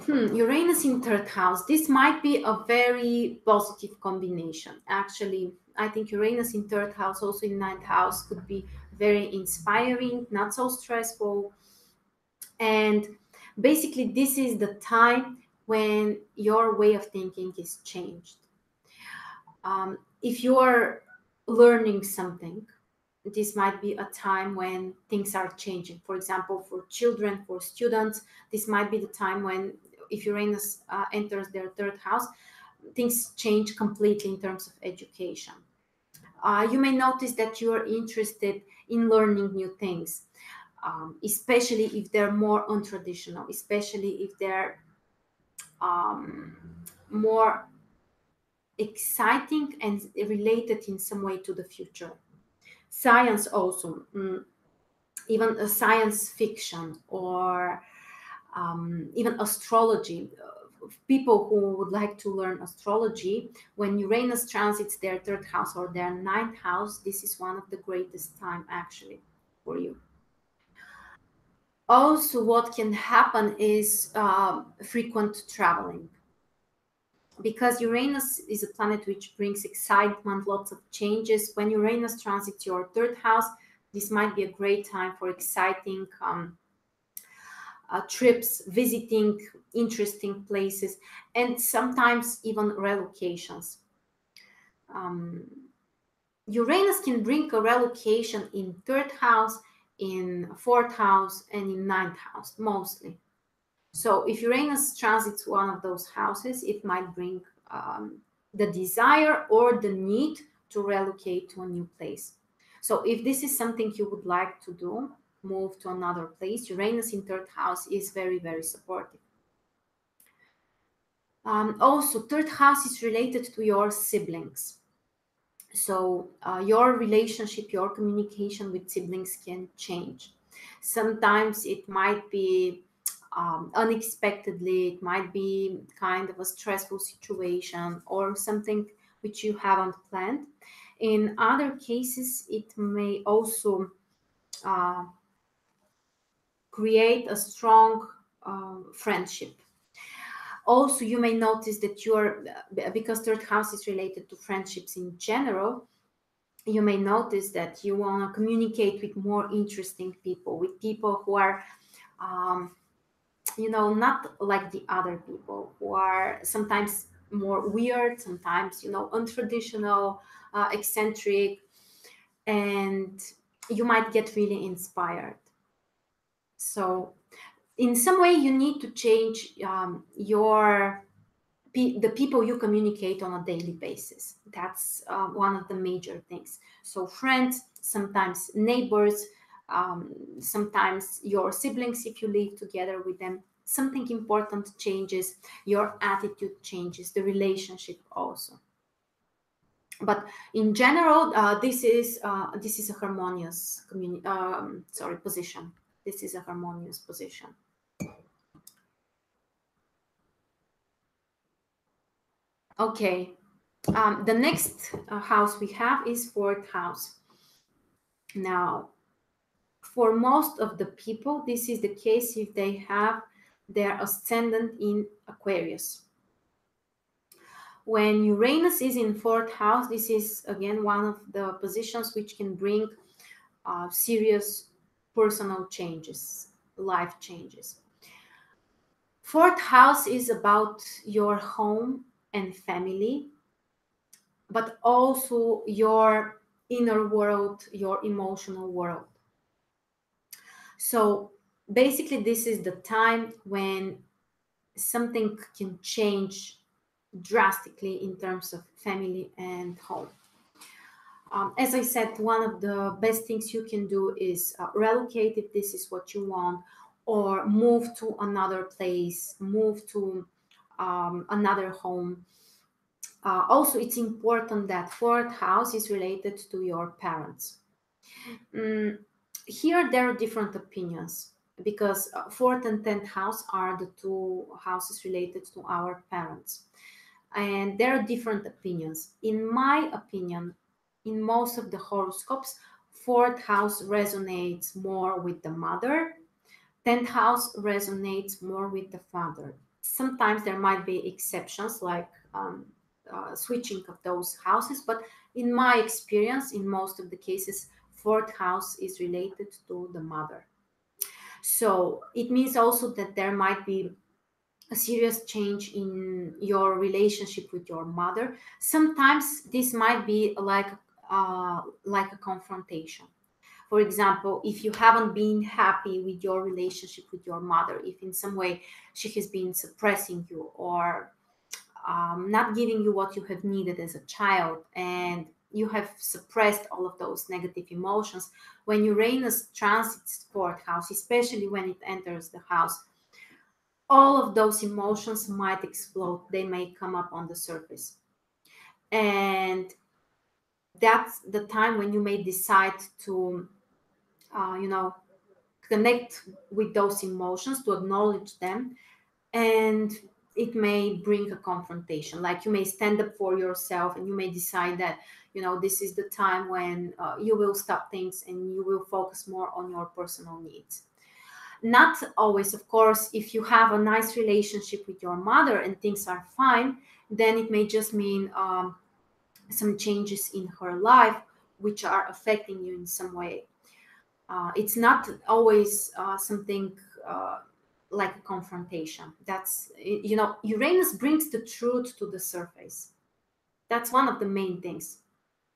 Uranus in third house. This might be a very positive combination. Actually, I think Uranus in third house, also in ninth house, could be very inspiring, not so stressful. And basically, this is the time when your way of thinking is changed. If you are learning something, this might be a time when things are changing. For example, for children, for students, this might be the time when, if Uranus enters their third house, things change completely in terms of education. You may notice that you are interested in learning new things, especially if they're more untraditional, especially if they're more exciting and related in some way to the future. Science also, even a science fiction, or even astrology. People who would like to learn astrology, when Uranus transits their third house or their ninth house, this is one of the greatest time actually for you. Also, what can happen is frequent traveling, because Uranus is a planet which brings excitement, lots of changes. When Uranus transits your third house, this might be a great time for exciting trips, visiting interesting places, and sometimes even relocations. Uranus can bring a relocation in third house, in fourth house, and in ninth house mostly. So if Uranus transits one of those houses, it might bring the desire or the need to relocate to a new place. So if this is something you would like to do, move to another place, Uranus in third house is very, very supportive. Also, third house is related to your siblings. So your relationship, your communication with siblings can change. Sometimes it might be unexpectedly, it might be kind of a stressful situation or something which you haven't planned. In other cases, it may also uh, create a strong friendship. Also, you may notice that you're, because third house is related to friendships in general, you may notice that you want to communicate with more interesting people, with people who are not like the other people, who are sometimes more weird, sometimes untraditional, eccentric, and you might get really inspired. So in some way you need to change the people you communicate on a daily basis. That's one of the major things. So friends, sometimes neighbors, sometimes your siblings, if you live together with them, something important changes, your attitude changes, the relationship also. But in general, this is a harmonious position. This is a harmonious position. Okay, the next house we have is fourth house. Now, for most of the people, this is the case if they have their ascendant in Aquarius. When Uranus is in fourth house, this is again one of the positions which can bring serious personal changes, life changes. Fourth house is about your home and family, but also your inner world, your emotional world. So basically, this is the time when something can change drastically in terms of family and home. As I said, one of the best things you can do is relocate if this is what you want, or move to another place, move to another home. Also, it's important that fourth house is related to your parents. Mm, Here, there are different opinions because fourth and tenth house are the two houses related to our parents, and there are different opinions. In my opinion, in most of the horoscopes, fourth house resonates more with the mother, tenth house resonates more with the father. Sometimes there might be exceptions like switching of those houses, but in my experience, in most of the cases, fourth house is related to the mother. So it means also that there might be a serious change in your relationship with your mother. Sometimes this might be like a confrontation. For example, if you haven't been happy with your relationship with your mother, if in some way she has been suppressing you or not giving you what you have needed as a child, and you have suppressed all of those negative emotions, when Uranus transits fourth house, especially when it enters the house, all of those emotions might explode. They may come up on the surface. And that's the time when you may decide to, you know, connect with those emotions, to acknowledge them, and it may bring a confrontation. Like you may stand up for yourself and you may decide that, this is the time when you will stop things and you will focus more on your personal needs. Not always, of course. If you have a nice relationship with your mother and things are fine, then it may just mean some changes in her life which are affecting you in some way. It's not always something uh, like a confrontation. That's, Uranus brings the truth to the surface. That's one of the main things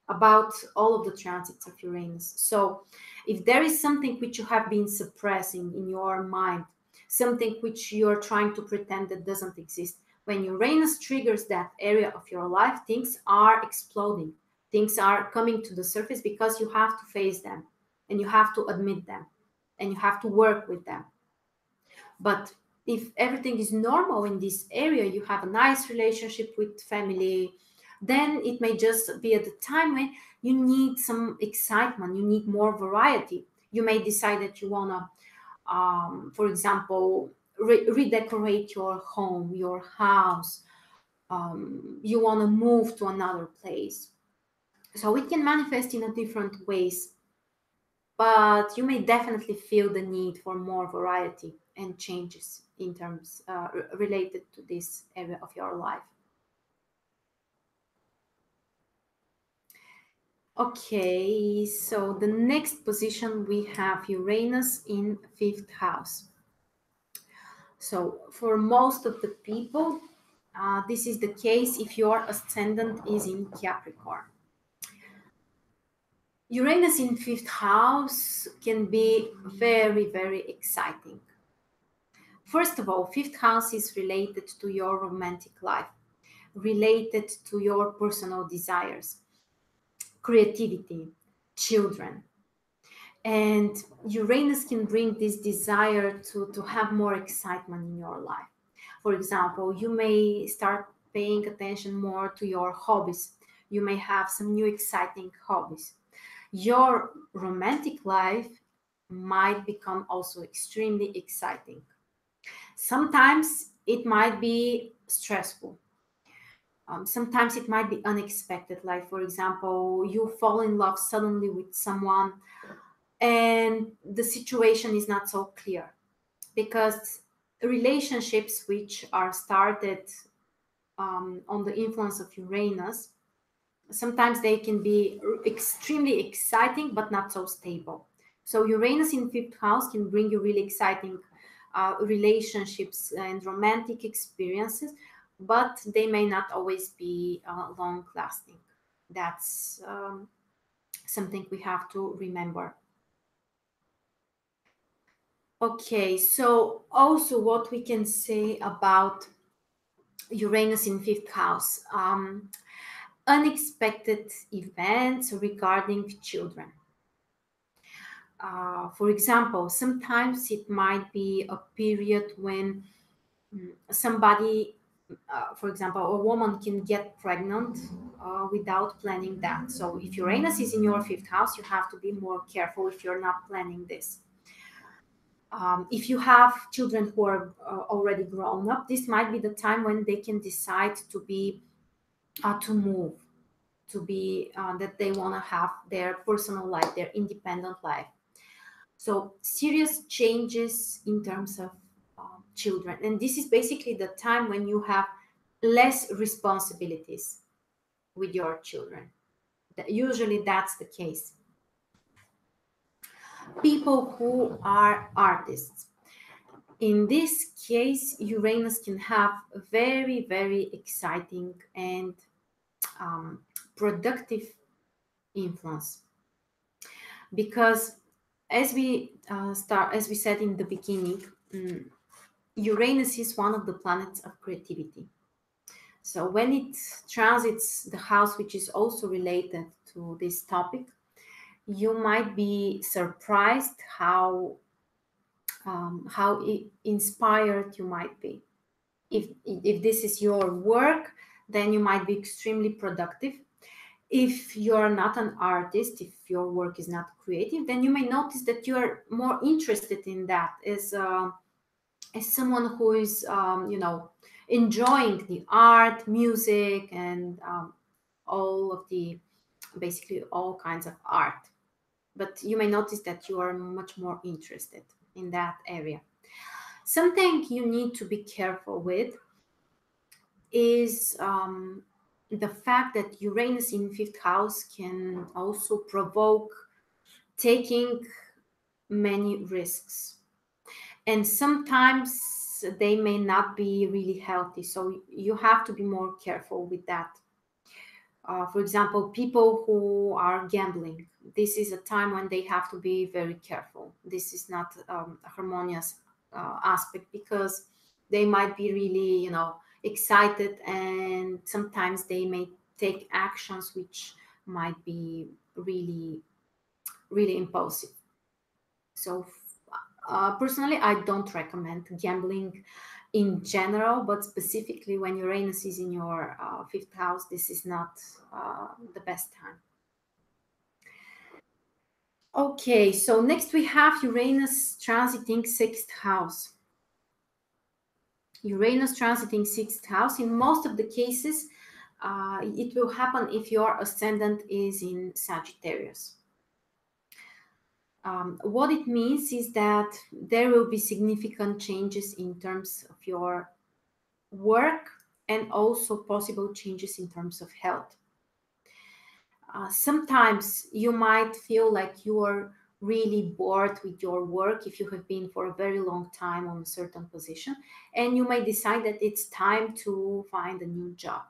about all of the transits of Uranus. So, if there is something which you have been suppressing in your mind, something which you're trying to pretend that doesn't exist, when Uranus triggers that area of your life, things are exploding. Things are coming to the surface because you have to face them and you have to admit them and you have to work with them. But if everything is normal in this area, you have a nice relationship with family, then it may just be at the time when you need some excitement, you need more variety. You may decide that you want to, for example, redecorate your home, your house. You want to move to another place. So it can manifest in a different ways, but you may definitely feel the need for more variety and changes in terms related to this area of your life. Okay, so the next position we have Uranus in fifth house. So for most of the people, this is the case if your ascendant is in Capricorn. Uranus in fifth house can be very, very exciting. First of all, fifth house is related to your romantic life, related to your personal desires, creativity, children. And Uranus can bring this desire to have more excitement in your life. For example, you may start paying attention more to your hobbies. You may have some new exciting hobbies. Your romantic life might become also extremely exciting. Sometimes it might be stressful. Sometimes it might be unexpected. Like, for example, you fall in love suddenly with someone and the situation is not so clear because relationships which are started on the influence of Uranus, sometimes they can be extremely exciting but not so stable. So Uranus in fifth house can bring you really exciting relationships and romantic experiences, but they may not always be long lasting. That's something we have to remember. Okay, so also what we can say about Uranus in fifth house, unexpected events regarding children. For example, sometimes it might be a period when somebody For example, a woman can get pregnant without planning that. So if Uranus is in your fifth house, you have to be more careful if you're not planning this. If you have children who are already grown up, this might be the time when they can decide to move, to be that they want to have their personal life, their independent life. So serious changes in terms of children, and this is basically the time when you have less responsibilities with your children. Usually that's the case. People who are artists, in this case, Uranus can have a very, very exciting and um, productive influence, because as we said in the beginning, Uranus is one of the planets of creativity. So when it transits the house, which is also related to this topic, you might be surprised how inspired you might be. If this is your work, then you might be extremely productive. If you're not an artist, if your work is not creative, then you may notice that you are more interested in that as someone who is enjoying the art, music, and all of the basically all kinds of art. But you may notice that you are much more interested in that area. Something you need to be careful with is the fact that Uranus in fifth house can also provoke taking many risks. And sometimes they may not be really healthy. So you have to be more careful with that. For example, people who are gambling, this is a time when they have to be very careful. This is not a harmonious aspect, because they might be really, excited, and sometimes they may take actions which might be really, really impulsive. So, personally, I don't recommend gambling in general, but specifically when Uranus is in your fifth house, this is not the best time. Okay, so next we have Uranus transiting sixth house. Uranus transiting sixth house, in most of the cases, it will happen if your ascendant is in Sagittarius. What it means is that there will be significant changes in terms of your work, and also possible changes in terms of health. Sometimes you might feel like you are really bored with your work if you have been for a very long time on a certain position, and you may decide that it's time to find a new job.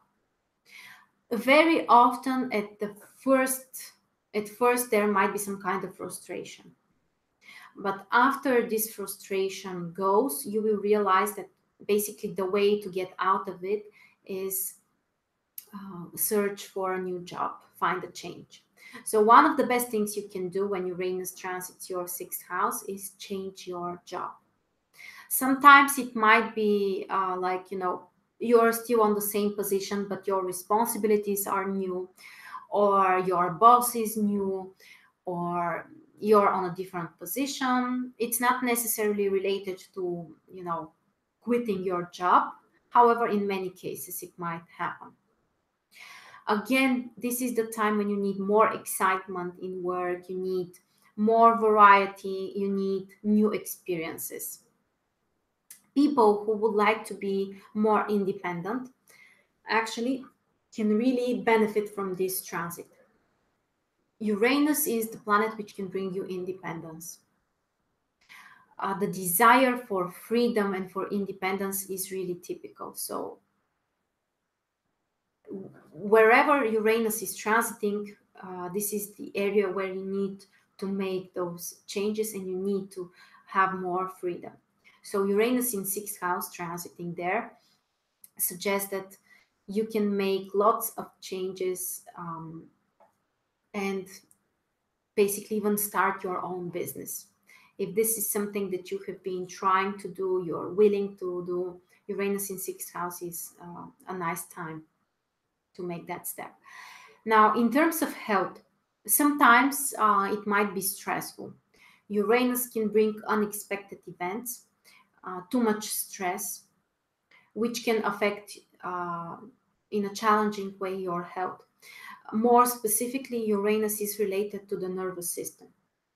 Very often at first there might be some kind of frustration, but after this frustration goes, you will realize that basically the way to get out of it is search for a new job, find a change. So one of the best things you can do when Uranus transits your sixth house is change your job. Sometimes it might be you're still on the same position, but your responsibilities are new, or your boss is new, or you're on a different position. It's not necessarily related to quitting your job. However, in many cases it might happen. Again, this is the time when you need more excitement in work, you need more variety, you need new experiences. People who would like to be more independent actually can really benefit from this transit. Uranus is the planet which can bring you independence. The desire for freedom and for independence is really typical. So wherever Uranus is transiting, this is the area where you need to make those changes, and you need to have more freedom. So Uranus in sixth house transiting there suggests that you can make lots of changes, and basically even start your own business. if this is something that you have been trying to do, you're willing to do, Uranus in sixth house is a nice time to make that step. Now, in terms of health, sometimes it might be stressful. Uranus can bring unexpected events, too much stress, which can affect in a challenging way your health. More specifically, Uranus is related to the nervous system.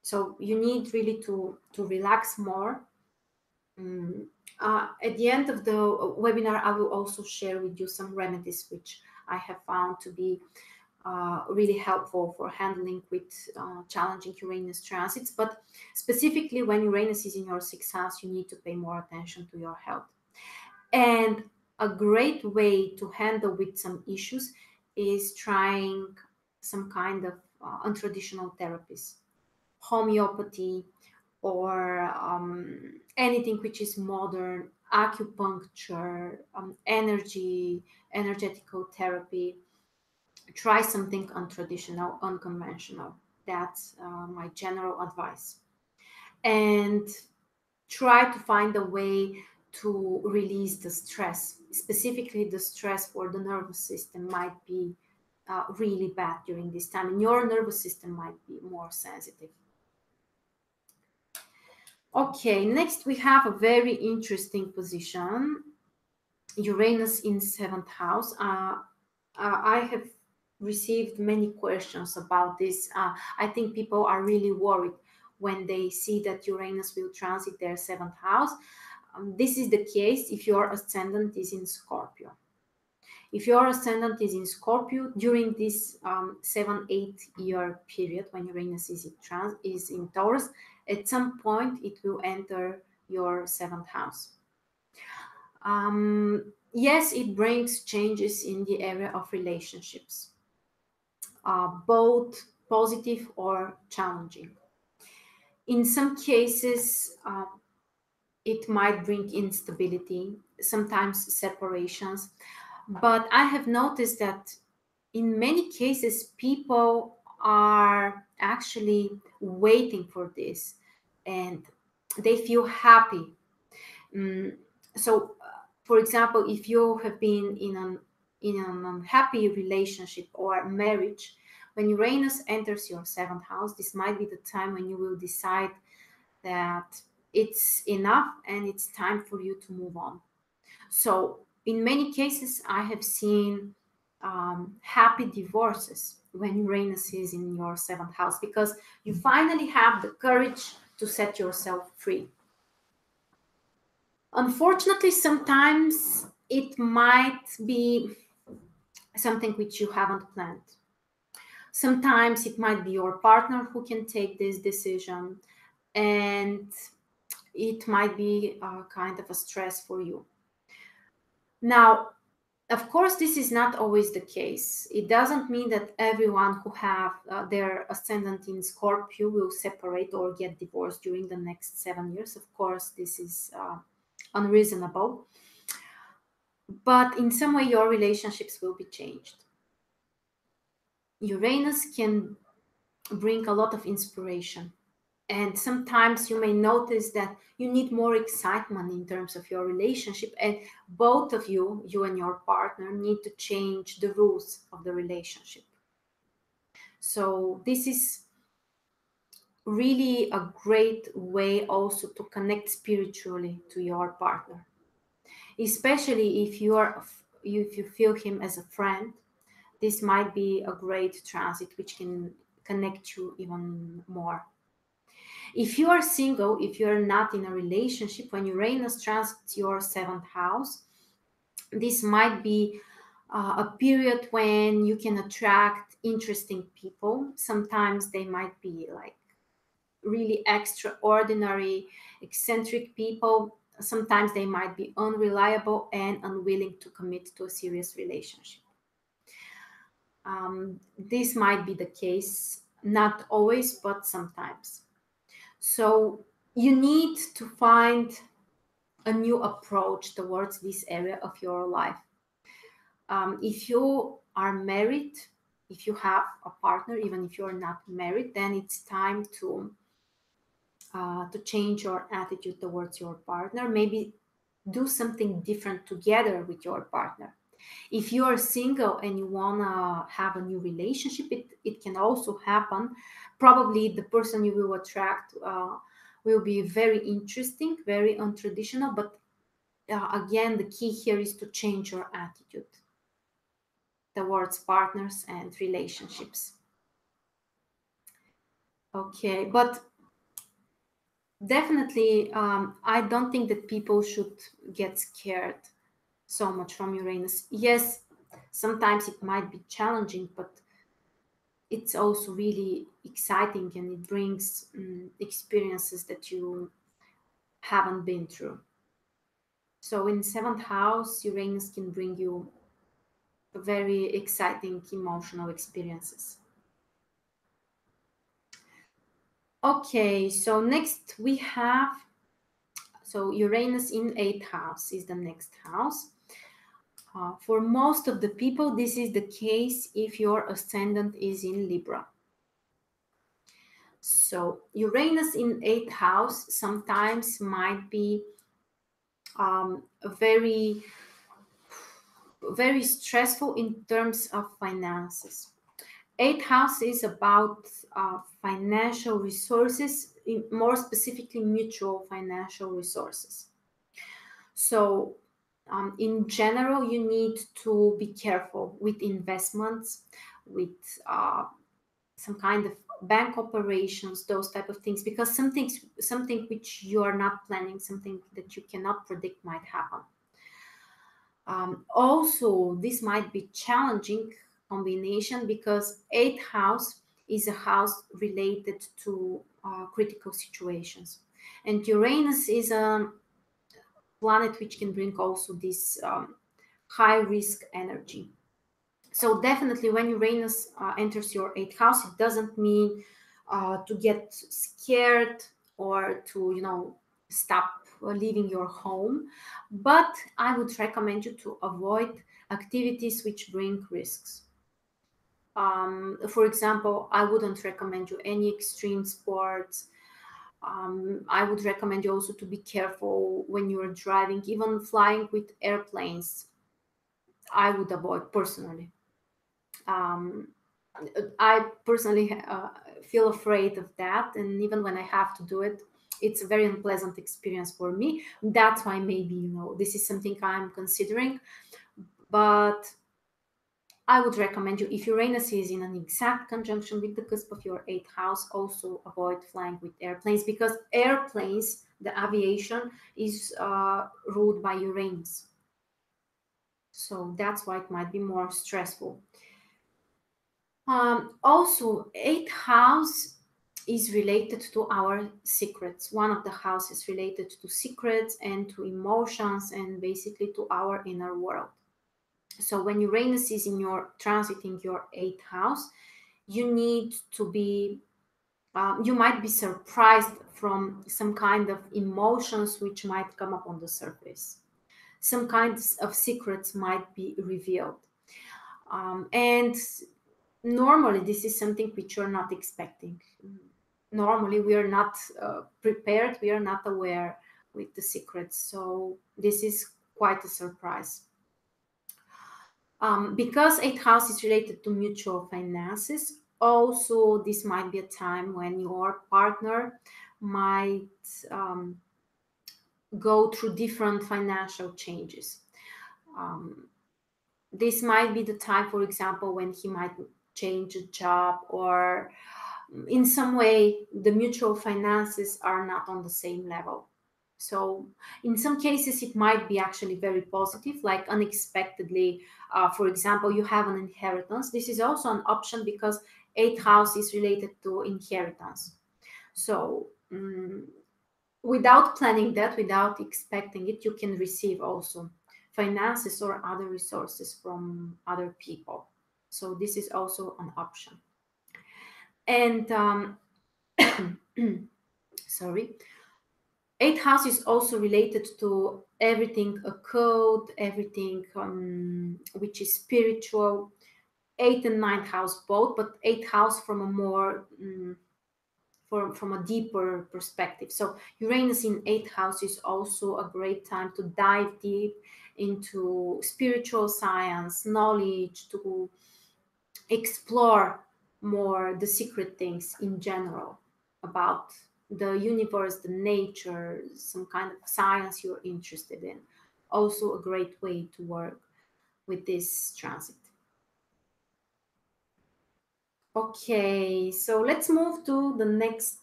So you need really to relax more. At the end of the webinar, I will also share with you some remedies which I have found to be really helpful for handling with challenging Uranus transits. But specifically, when Uranus is in your sixth house, you need to pay more attention to your health. And a great way to handle with some issues is trying some kind of untraditional therapies, homeopathy, or anything which is modern, acupuncture, energetical therapy. Try something untraditional, unconventional. That's my general advice. And try to find a way to release the stress. Specifically, the stress for the nervous system might be really bad during this time, and your nervous system might be more sensitive. Okay, next we have a very interesting position, Uranus in seventh house. I have received many questions about this. I think people are really worried when they see that Uranus will transit their seventh house. This is the case if your ascendant is in Scorpio. If your ascendant is in Scorpio during this 7-8 year period when Uranus is in Taurus, at some point it will enter your seventh house. Yes, it brings changes in the area of relationships, both positive or challenging. In some cases, it might bring instability, sometimes separations. But I have noticed that in many cases, people are actually waiting for this and they feel happy. So, for example, if you have been in an unhappy relationship or marriage, when Uranus enters your seventh house, this might be the time when you will decide that it's enough and it's time for you to move on. So, in many cases, I have seen happy divorces when Uranus is in your seventh house because you finally have the courage to set yourself free. Unfortunately, sometimes it might be something which you haven't planned. Sometimes it might be your partner who can take this decision, and it might be kind of a stress for you. Now, of course, this is not always the case. It doesn't mean that everyone who have their ascendant in Scorpio will separate or get divorced during the next 7 years. Of course, this is unreasonable. But in some way, your relationships will be changed. Uranus can bring a lot of inspiration. And sometimes you may notice that you need more excitement in terms of your relationship. And both of you, you and your partner, need to change the rules of the relationship. So this is really a great way also to connect spiritually to your partner, especially if you feel him as a friend. This might be a great transit which can connect you even more. If you are single, if you're not in a relationship, when Uranus transits your seventh house, this might be a period when you can attract interesting people. Sometimes they might be like really extraordinary, eccentric people. Sometimes they might be unreliable and unwilling to commit to a serious relationship. This might be the case, not always, but sometimes. So you need to find a new approach towards this area of your life. If you are married, if you have a partner, even if you're not married, then it's time to to change your attitude towards your partner. Maybe do something different together with your partner. If you are single and you want to have a new relationship, it can also happen. Probably the person you will attract will be very interesting, very untraditional, but again, the key here is to change your attitude towards partners and relationships. Okay, but definitely, I don't think that people should get scared so much from Uranus. Yes, sometimes it might be challenging, but it's also really exciting and it brings experiences that you haven't been through. So in seventh house, Uranus can bring you very exciting emotional experiences. Okay, so next we have, so Uranus in eighth house is the next house. For most of the people, this is the case if your ascendant is in Libra. So Uranus in eighth house sometimes might be very, very stressful in terms of finances. Eighth house is about financial resources, more specifically mutual financial resources. So in general, you need to be careful with investments, with some kind of bank operations, those type of things, because something which you are not planning, something that you cannot predict might happen. Also, this might be challenging combination because eighth house is a house related to critical situations, and Uranus is a planet which can bring also this high risk energy. So definitely when Uranus enters your eighth house, it doesn't mean to get scared or to, stop leaving your home. But I would recommend you to avoid activities which bring risks. For example, I wouldn't recommend you any extreme sports. I would recommend you also to be careful when you're driving, even flying with airplanes. I would avoid personally. Um, I personally feel afraid of that, and even when I have to do it, it's a very unpleasant experience for me. That's why maybe this is something I'm considering, but I would recommend you, if Uranus is in an exact conjunction with the cusp of your eighth house, also avoid flying with airplanes, because airplanes, the aviation, is ruled by Uranus. So that's why it might be more stressful. Also, eighth house is related to our secrets. One of the houses related to secrets and to emotions and basically to our inner world. So when Uranus is in your transiting your eighth house, you need to be, you might be surprised from some kind of emotions which might come up on the surface. Some kinds of secrets might be revealed. And normally this is something which you're not expecting. Normally we are not prepared, we are not aware with the secrets. So this is quite a surprise. Because eighth house is related to mutual finances, also this might be a time when your partner might go through different financial changes. This might be the time, for example, when he might change a job, or in some way the mutual finances are not on the same level. So in some cases it might be actually very positive, like unexpectedly, for example, you have an inheritance. This is also an option because eighth house is related to inheritance. So without planning that, without expecting it, you can receive also finances or other resources from other people. So this is also an option. And sorry, eighth house is also related to everything occult, everything which is spiritual. Eighth and ninth house both, but eighth house from a more from a deeper perspective. So Uranus in eighth house is also a great time to dive deep into spiritual science, knowledge, to explore more the secret things in general about the universe, the nature, some kind of science you're interested in. Also a great way to work with this transit. Okay, so let's move to the next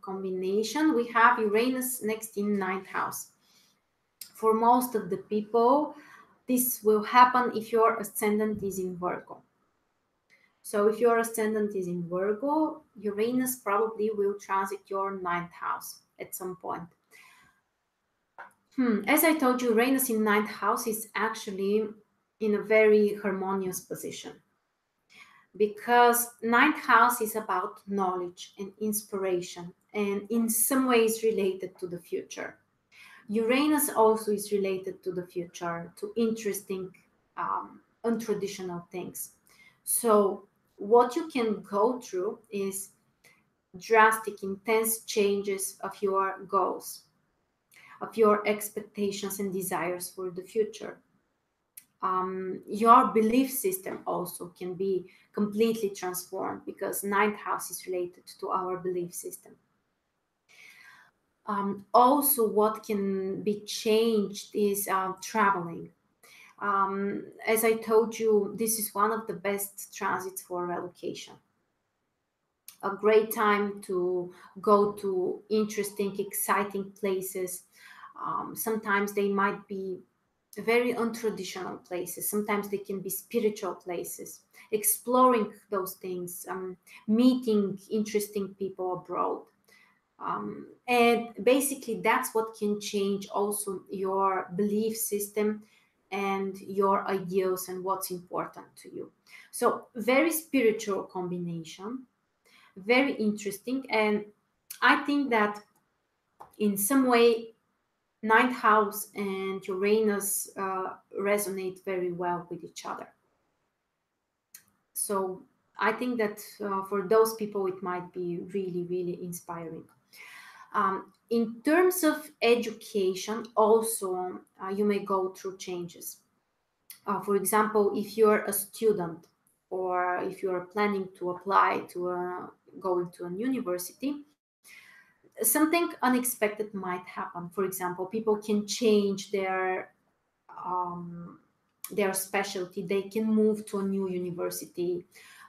combination. We have Uranus next in ninth house. For most of the people, this will happen if your ascendant is in Virgo. So if your ascendant is in Virgo, Uranus probably will transit your ninth house at some point. As I told you, Uranus in ninth house is actually in a very harmonious position, because ninth house is about knowledge and inspiration and in some ways related to the future. Uranus also is related to the future, to interesting, untraditional things. So what you can go through is drastic, intense changes of your goals, of your expectations and desires for the future. Your belief system also can be completely transformed, because ninth house is related to our belief system. Also, what can be changed is traveling. As I told you, this is one of the best transits for relocation. A great time to go to interesting, exciting places. Sometimes they might be very untraditional places. Sometimes they can be spiritual places. Exploring those things, meeting interesting people abroad. And basically, that's what can change also your belief system and your ideals and what's important to you. So, very spiritual combination, very interesting. And I think that in some way, ninth house and Uranus resonate very well with each other. So I think that for those people, it might be really, really inspiring. In terms of education, also, you may go through changes. For example, if you're a student or if you're planning to apply to go into an university, something unexpected might happen. For example, people can change um, their specialty. They can move to a new university.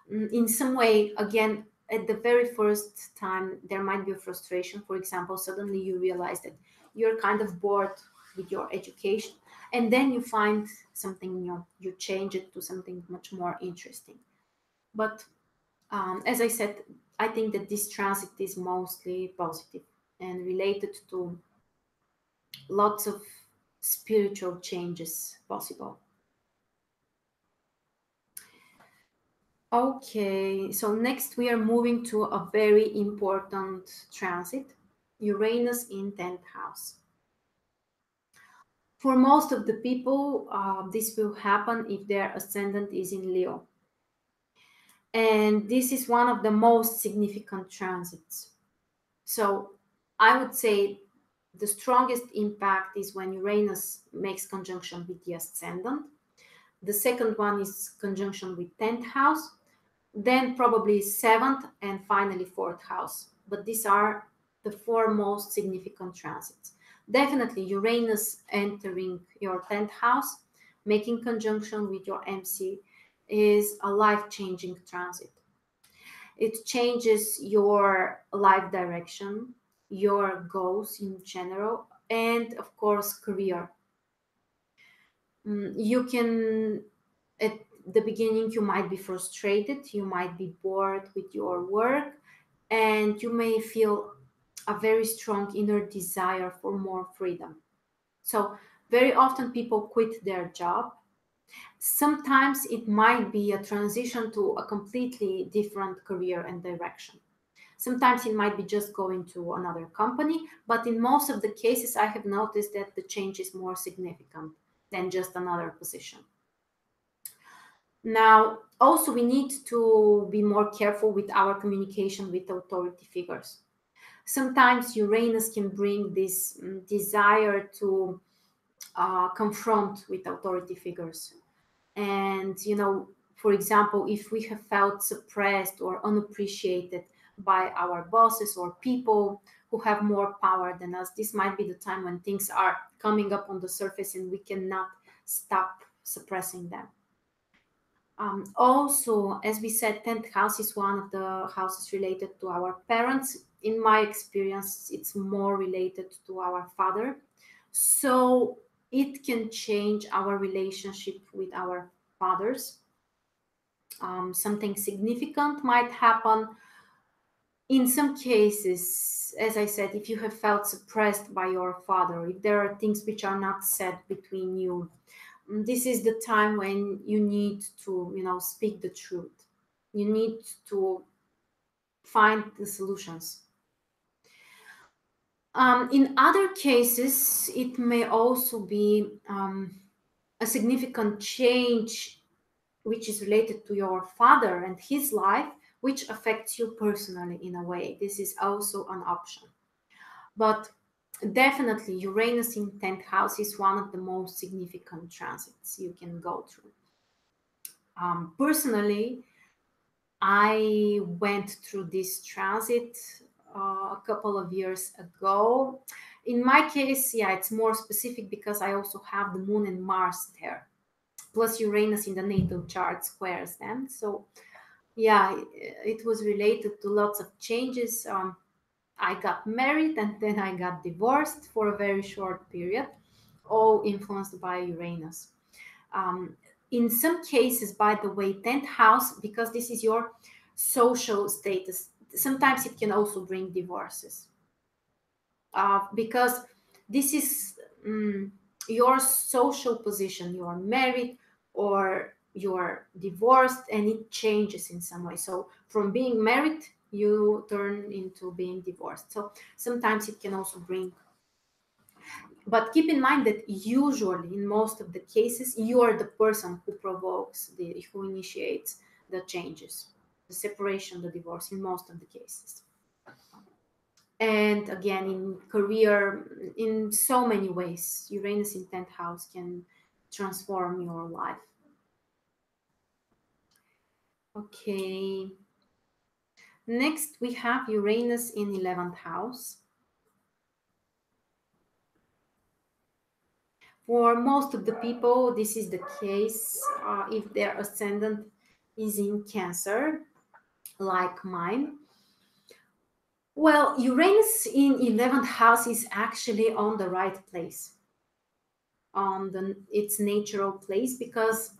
In some way, again, at the very first time, there might be a frustration. For example, suddenly you realize that you're kind of bored with your education, and then you find something new. You change it to something much more interesting. But as I said, I think that this transit is mostly positive and related to lots of spiritual changes possible. Okay, so next we are moving to a very important transit, Uranus in 10th house. For most of the people, this will happen if their ascendant is in Leo. And this is one of the most significant transits. So I would say the strongest impact is when Uranus makes conjunction with the ascendant. The second one is conjunction with 10th house, then probably seventh, and finally fourth house. But these are the four most significant transits. Definitely Uranus entering your 10th house, making conjunction with your MC, is a life-changing transit. It changes your life direction, your goals in general, and of course, career. You can, at the beginning, you might be frustrated, you might be bored with your work, and you may feel a very strong inner desire for more freedom. So, very often people quit their job. Sometimes it might be a transition to a completely different career and direction. Sometimes it might be just going to another company, but in most of the cases, I have noticed that the change is more significant than just another position. Now, also, we need to be more careful with our communication with authority figures. Sometimes Uranus can bring this desire to confront with authority figures. And, for example, if we have felt suppressed or unappreciated by our bosses or people who have more power than us, this might be the time when things are coming up on the surface and we cannot stop suppressing them. Also, as we said, 10th house is one of the houses related to our parents. In my experience, it's more related to our father. So it can change our relationship with our fathers. Something significant might happen. In some cases, as I said, if you have felt suppressed by your father, if there are things which are not said between you, this is the time when you need to, speak the truth. You need to find the solutions. In other cases, it may also be a significant change which is related to your father and his life, which affects you personally in a way. This is also an option. But definitely, Uranus in 10th house is one of the most significant transits you can go through. Personally, I went through this transit a couple of years ago. In my case, yeah, it's more specific because I also have the moon and Mars there, plus Uranus in the natal chart squares them. So, yeah, it was related to lots of changes. I got married and then I got divorced for a very short period, all influenced by Uranus. Um, in some cases, by the way, 10th house, because this is your social status, sometimes it can also bring divorces. Because this is your social position. You are married or you are divorced, and it changes in some way. So from being married, you turn into being divorced. So sometimes it can also bring, but keep in mind that usually in most of the cases you are the person who provokes who initiates the changes, the separation, the divorce, in most of the cases. And again, in career, in so many ways, Uranus in 10th house can transform your life. Okay, next we have Uranus in 11th house. For most of the people, this is the case if their ascendant is in Cancer, like mine. Well, Uranus in 11th house is actually on the right place, on its natural place, because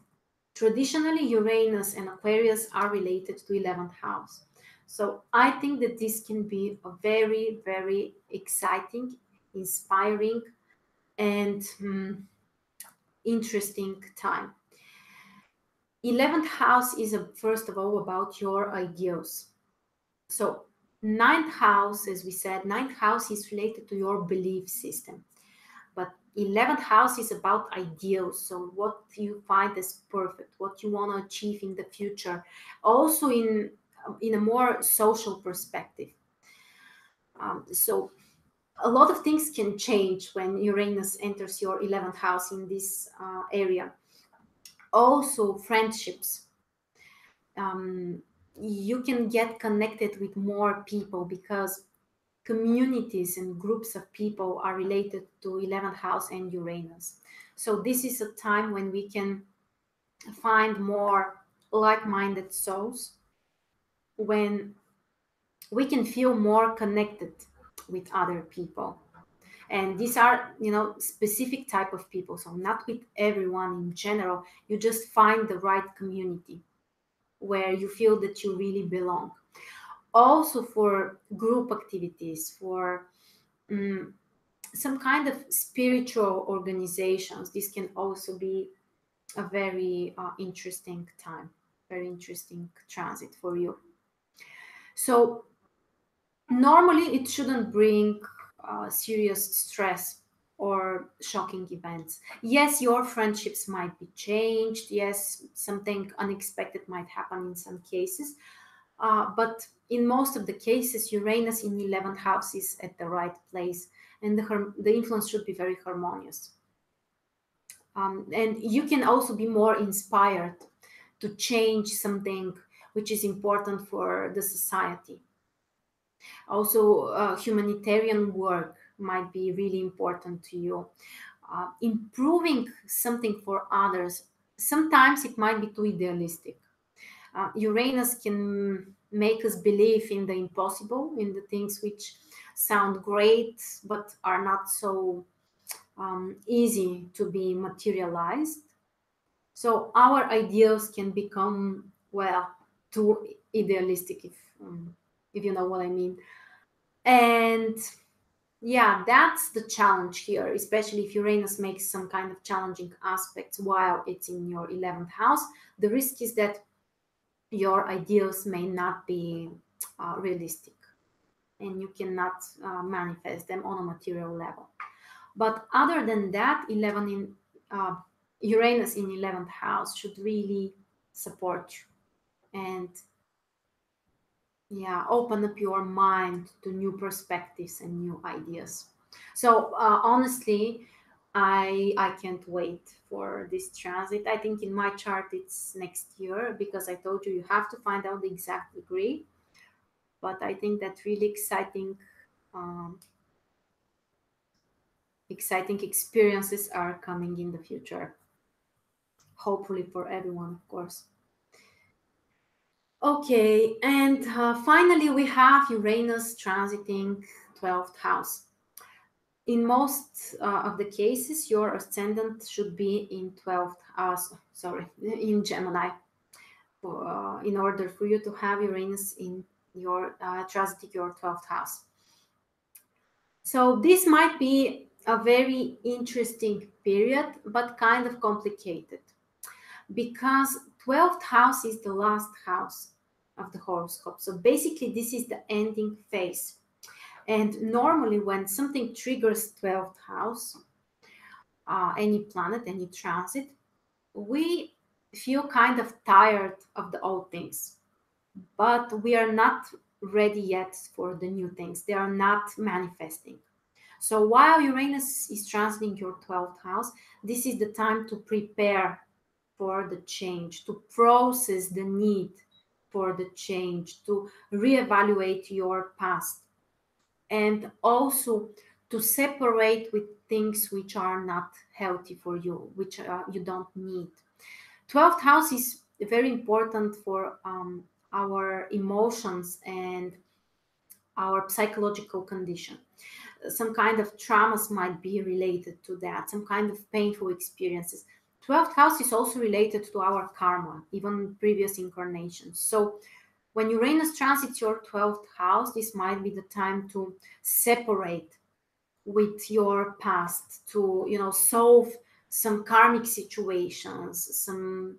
traditionally Uranus and Aquarius are related to 11th house. So I think that this can be a very, very exciting, inspiring, and interesting time. 11th house is, first of all, about your ideals. So ninth house, as we said, ninth house is related to your belief system. But 11th house is about ideals. So what you find as perfect, what you want to achieve in the future, also in a more social perspective. So a lot of things can change when Uranus enters your 11th house in this area. Also, friendships. You can get connected with more people because communities and groups of people are related to 11th house and Uranus. So this is a time when we can find more like-minded souls, when we can feel more connected with other people. And these are, specific type of people. So not with everyone in general. You just find the right community where you feel that you really belong. Also for group activities, for some kind of spiritual organizations, this can also be a very interesting time, very interesting transit for you. So normally it shouldn't bring serious stress or shocking events. Yes, your friendships might be changed. Yes, something unexpected might happen in some cases. But in most of the cases, Uranus in 11th house is at the right place, and the influence should be very harmonious. And you can also be more inspired to change something which is important for the society. Also, humanitarian work might be really important to you. Improving something for others, sometimes it might be too idealistic. Uranus can make us believe in the impossible, in the things which sound great but are not so easy to be materialized. So our ideals can become, well, too idealistic, if you know what I mean. And yeah, that's the challenge here, especially if Uranus makes some kind of challenging aspects while it's in your 11th house. The risk is that your ideals may not be realistic, and you cannot manifest them on a material level. But other than that, 11 in Uranus in 11th house should really support you and, yeah, open up your mind to new perspectives and new ideas. So honestly, I can't wait for this transit. I think in my chart it's next year, because I told you have to find out the exact degree. But I think that really um, exciting experiences are coming in the future. Hopefully for everyone, of course. Okay, and finally we have Uranus transiting 12th house. In most of the cases, your ascendant should be in 12th house, sorry, in Gemini, in order for you to have Uranus in your transiting your 12th house. So this might be a very interesting period, but kind of complicated, because 12th house is the last house of the horoscope. So basically, this is the ending phase. And normally, when something triggers 12th house, any planet, any transit, we feel kind of tired of the old things, but we are not ready yet for the new things. They are not manifesting. So while Uranus is transiting your 12th house, this is the time to prepare for the change, to process the need for the change, to reevaluate your past, and also to separate with things which are not healthy for you, which you don't need. 12th house is very important for our emotions and our psychological condition. Some kind of traumas might be related to that, some kind of painful experiences. 12th house is also related to our karma, even previous incarnations. So when Uranus transits your 12th house, this might be the time to separate with your past, to, solve some karmic situations, some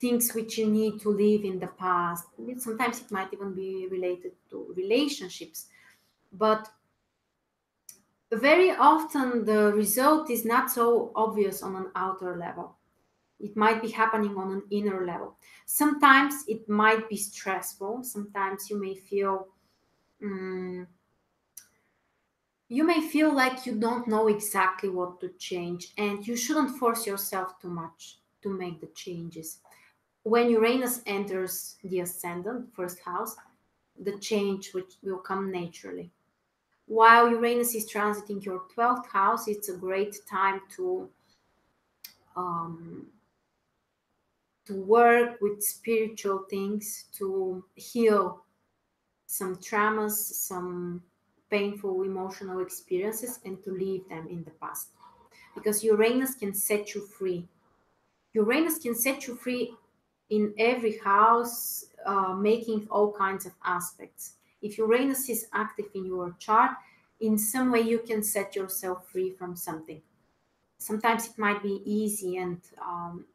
things which you need to leave in the past. Sometimes it might even be related to relationships, but very often the result is not so obvious on an outer level. It might be happening on an inner level. Sometimes it might be stressful. Sometimes um, you may feel like you don't know exactly what to change, and you shouldn't force yourself too much to make the changes. When Uranus enters the ascendant, first house, the change which will come naturally. While Uranus is transiting your 12th house, it's a great time um, to work with spiritual things, to heal some traumas, some painful emotional experiences, and to leave them in the past. Because Uranus can set you free. Uranus can set you free in every house, making all kinds of aspects. If Uranus is active in your chart, in some way you can set yourself free from something. Sometimes it might be easy and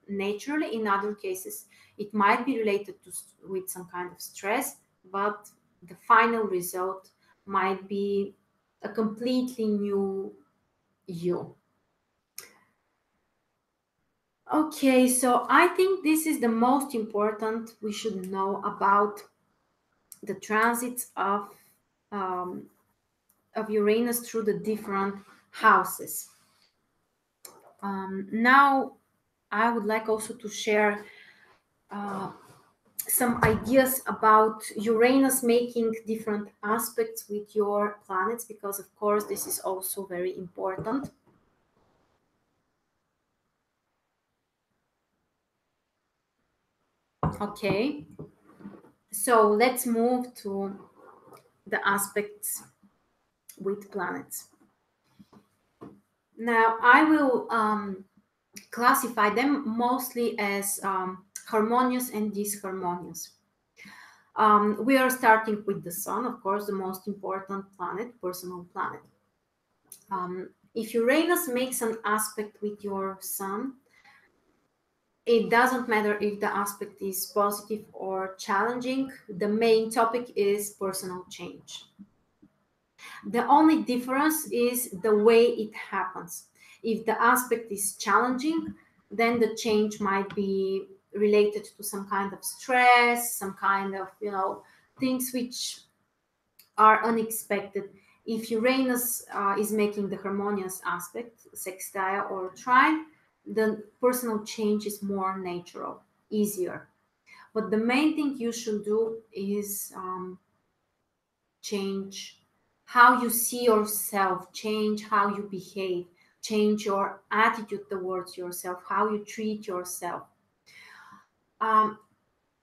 naturally. In other cases, it might be related to with some kind of stress, but the final result might be a completely new you. Okay, so I think this is the most important we should know about the transits um, of Uranus through the different houses. Now, I would like also to share uh, some ideas about Uranus making different aspects with your planets, because, of course, this is also very important. Okay, so let's move to the aspects with planets. Now, I will classify them mostly as harmonious and disharmonious. We are starting with the sun, of course, the most important planet, personal planet. If Uranus makes an aspect with your sun, it doesn't matter if the aspect is positive or challenging. The main topic is personal change. The only difference is the way it happens. If the aspect is challenging, then the change might be related to some kind of stress, some kind of, things which are unexpected. If Uranus is making the harmonious aspect, sextile or trine, the personal change is more natural, easier. But the main thing you should do is change how you see yourself, change how you behave, change your attitude towards yourself, how you treat yourself. Um,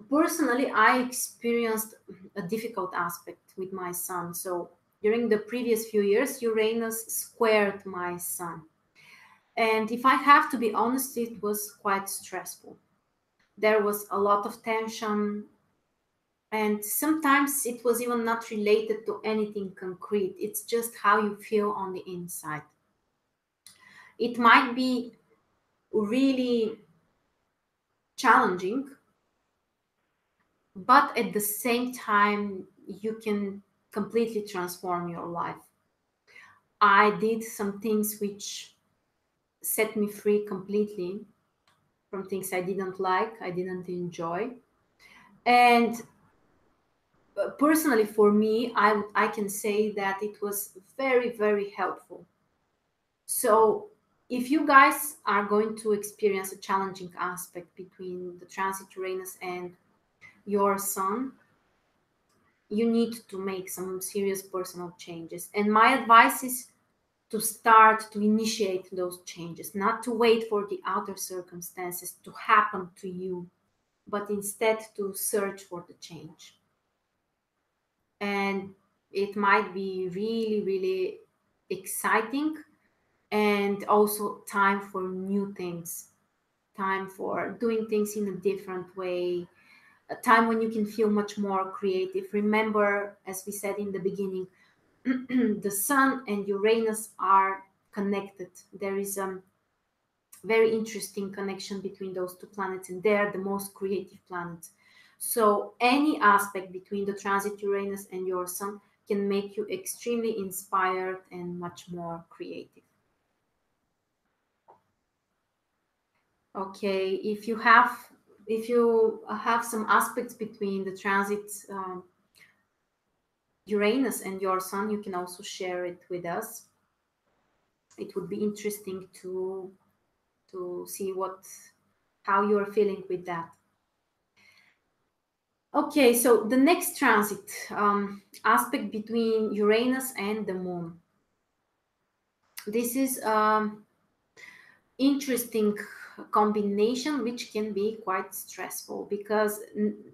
Personally, I experienced a difficult aspect with my sun. So during the previous few years, Uranus squared my sun. And if I have to be honest, it was quite stressful. There was a lot of tension, and sometimes it was even not related to anything concrete. It's just how you feel on the inside. It might be really challenging, but at the same time, you can completely transform your life. I did some things which set me free completely from things I didn't like, I didn't enjoy. And personally, for me, I can say that it was very, very helpful. So, if you guys are going to experience a challenging aspect between the transit Uranus and your sun, you need to make some serious personal changes. And my advice is to start to initiate those changes, not to wait for the outer circumstances to happen to you, but instead to search for the change. And it might be really, really exciting, and also time for new things, time for doing things in a different way, a time when you can feel much more creative. Remember, as we said in the beginning, the sun and Uranus are connected. There is a very interesting connection between those two planets, and they are the most creative planets. So any aspect between the transit Uranus and your sun can make you extremely inspired and much more creative. Okay, if you have some aspects between the transits Uranus and your sun, you can also share it with us. It would be interesting to see how you are feeling with that. Okay, so the next transit aspect between Uranus and the moon. This is interesting combination which can be quite stressful, because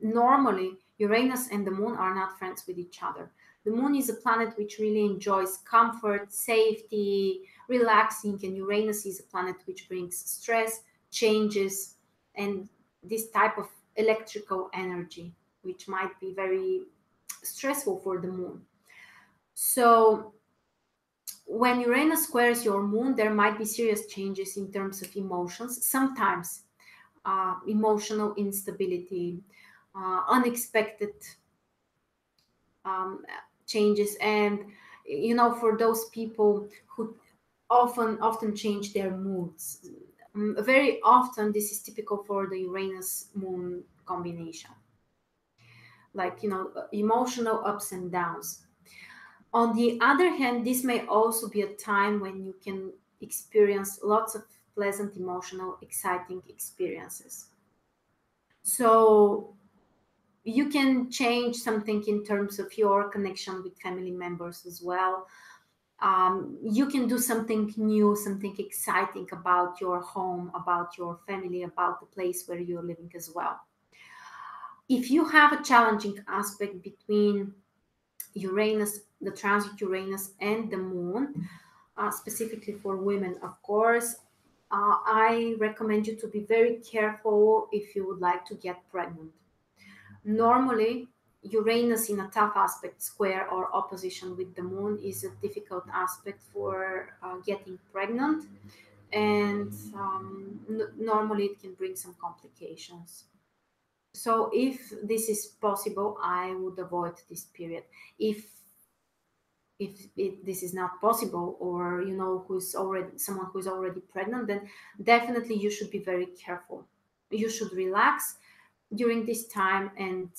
normally Uranus and the moon are not friends with each other. The moon is a planet which really enjoys comfort, safety, relaxing, and Uranus is a planet which brings stress, changes, and this type of electrical energy, which might be very stressful for the moon. So when Uranus squares your moon, there might be serious changes in terms of emotions. Sometimes emotional instability, unexpected um, changes, and for those people who often change their moods. Very often, this is typical for the Uranus Moon combination, like emotional ups and downs. On the other hand, this may also be a time when you can experience lots of pleasant, emotional, exciting experiences. So you can change something in terms of your connection with family members as well. You can do something new, something exciting about your home, about your family, about the place where you're living as well. If you have a challenging aspect between Uranus, the transit Uranus and the moon, specifically for women, of course, I recommend you to be very careful if you would like to get pregnant. Normally, Uranus in a tough aspect, square or opposition with the moon, is a difficult aspect for getting pregnant, and normally it can bring some complications. So, if this is possible, I would avoid this period. If this is not possible, or who's already someone who is already pregnant, then definitely you should be very careful. You should relax during this time, and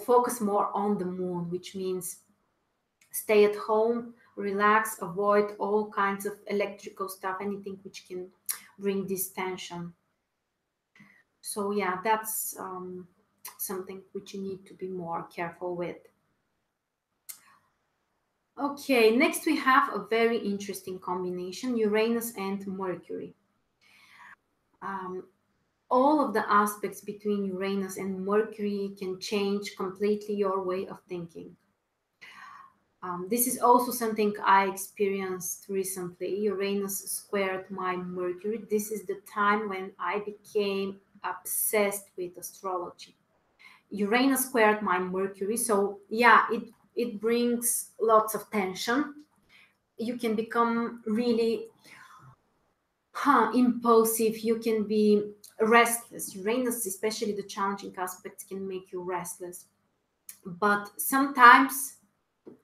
focus more on the moon, which means stay at home, relax, avoid all kinds of electrical stuff, anything which can bring this tension. So yeah, that's something which you need to be more careful with. Okay, next we have a very interesting combination, Uranus and Mercury. Um, all of the aspects between Uranus and Mercury can change completely your way of thinking. This is also something I experienced recently. Uranus squared my Mercury. This is the time when I became obsessed with astrology. Uranus squared my Mercury, so yeah, it brings lots of tension. You can become really impulsive. You can be restless. Uranus, especially the challenging aspects, can make you restless. But sometimes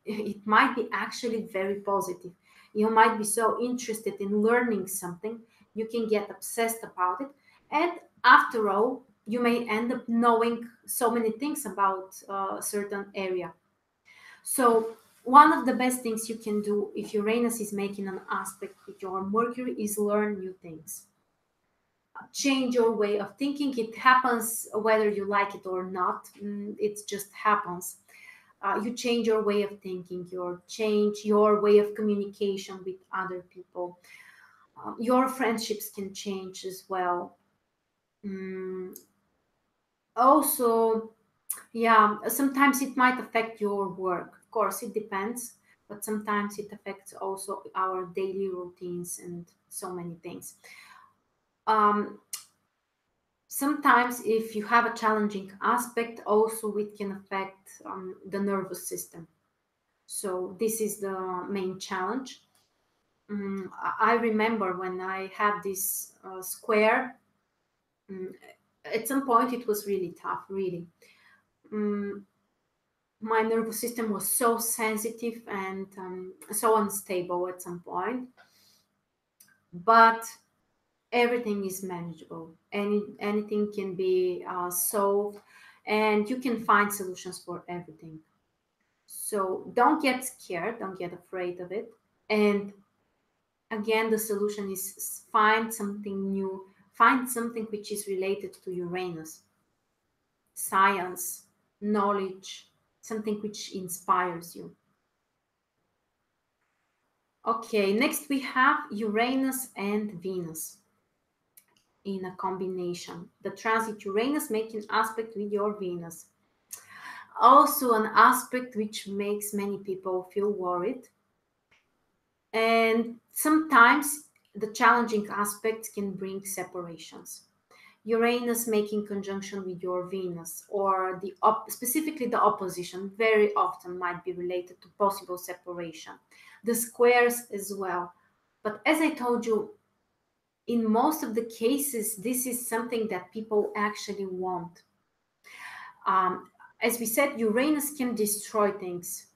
it might be actually very positive. You might be so interested in learning something, you can get obsessed about it. And after all, you may end up knowing so many things about a certain area. So, one of the best things you can do if Uranus is making an aspect with your Mercury is learn new things. Change your way of thinking. It happens whether you like it or not. It just happens. You change your way of thinking, you change your way of communication with other people. Your friendships can change as well. Mm, Also, yeah, sometimes it might affect your work. Of course, it depends, but sometimes it affects also our daily routines and so many things. Um, Sometimes, if you have a challenging aspect, also it can affect the nervous system. So this is the main challenge. I remember when I had this square. mm, at some point, it was really tough. Really, mm, my nervous system was so sensitive and so unstable at some point. But everything is manageable. Anything can be solved, and you can find solutions for everything. So don't get scared. Don't get afraid of it. And again, the solution is find something new, find something which is related to Uranus, science, knowledge, something which inspires you. Okay, next we have Uranus and Venus in a combination. The transit Uranus making aspect with your Venus. Also an aspect which makes many people feel worried. And sometimes the challenging aspects can bring separations. Uranus making conjunction with your Venus, or specifically the opposition, very often might be related to possible separation. The squares as well. But as I told you, in most of the cases, this is something that people actually want. As we said, Uranus can destroy things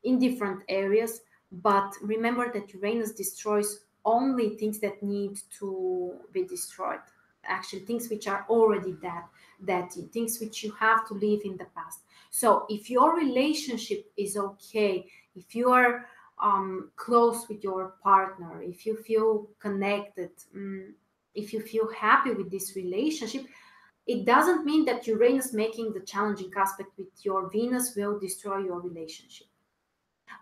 in different areas, But remember that Uranus destroys only things that need to be destroyed. Actually, things which are already dead, things which you have to leave in the past. So if your relationship is okay, if you are close with your partner, if you feel connected, if you feel happy with this relationship, it doesn't mean that Uranus making the challenging aspect with your Venus will destroy your relationship.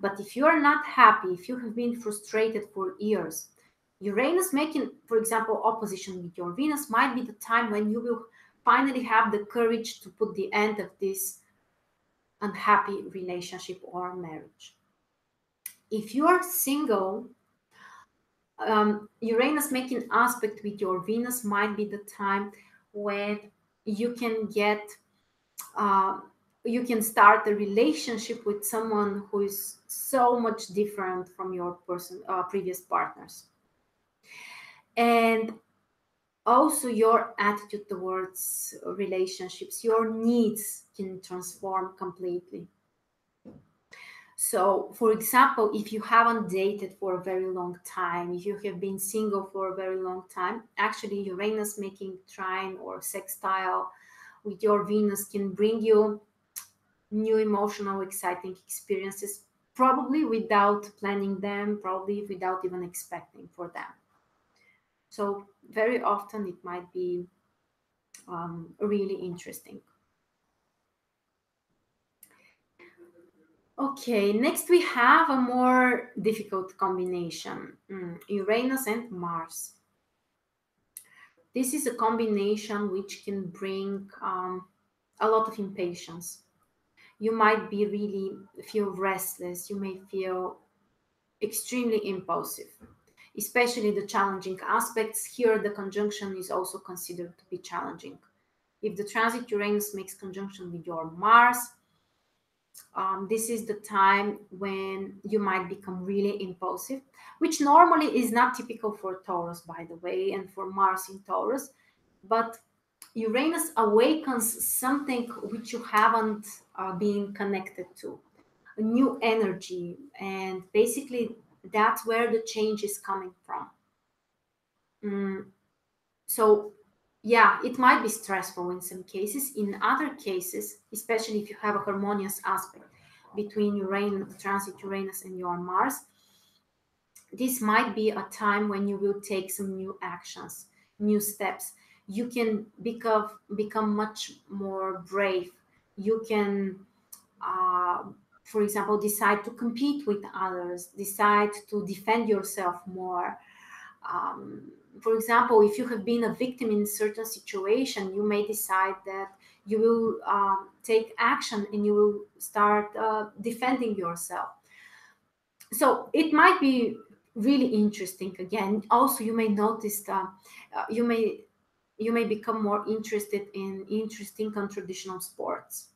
But if you are not happy, if you have been frustrated for years, Uranus making, for example, opposition with your Venus might be the time when you will finally have the courage to put the end of this unhappy relationship or marriage. If you are single, Uranus making aspect with your Venus might be the time when you can get uh, you can start a relationship with someone who is so much different from your previous partners, and also your attitude towards relationships, your needs can transform completely. So for example, if you haven't dated for a very long time, if you have been single for a very long time, actually Uranus making trine or sextile with your Venus can bring you new emotional exciting experiences, probably without planning them, probably without even expecting for them. So very often it might be really interesting. Okay, next we have a more difficult combination, Uranus and Mars. This is a combination which can bring a lot of impatience. You might be really feel restless, you may feel extremely impulsive, especially the challenging aspects. Here, the conjunction is also considered to be challenging. If the transit Uranus makes conjunction with your Mars, this is the time when you might become really impulsive, which normally is not typical for Taurus, by the way, and for Mars in Taurus. But Uranus awakens something which you haven't been connected to, a new energy, and basically that's where the change is coming from. So yeah, it might be stressful in some cases. In other cases, especially if you have a harmonious aspect between Uranus, transit Uranus and your Mars, this might be a time when you will take some new actions, new steps. You can become much more brave. You can uh, for example, decide to compete with others, decide to defend yourself more. Um, for example, if you have been a victim in a certain situation, you may decide that you will take action and you will start defending yourself. So it might be really interesting. Again, also you may notice you may you may become more interested in interesting traditional sports,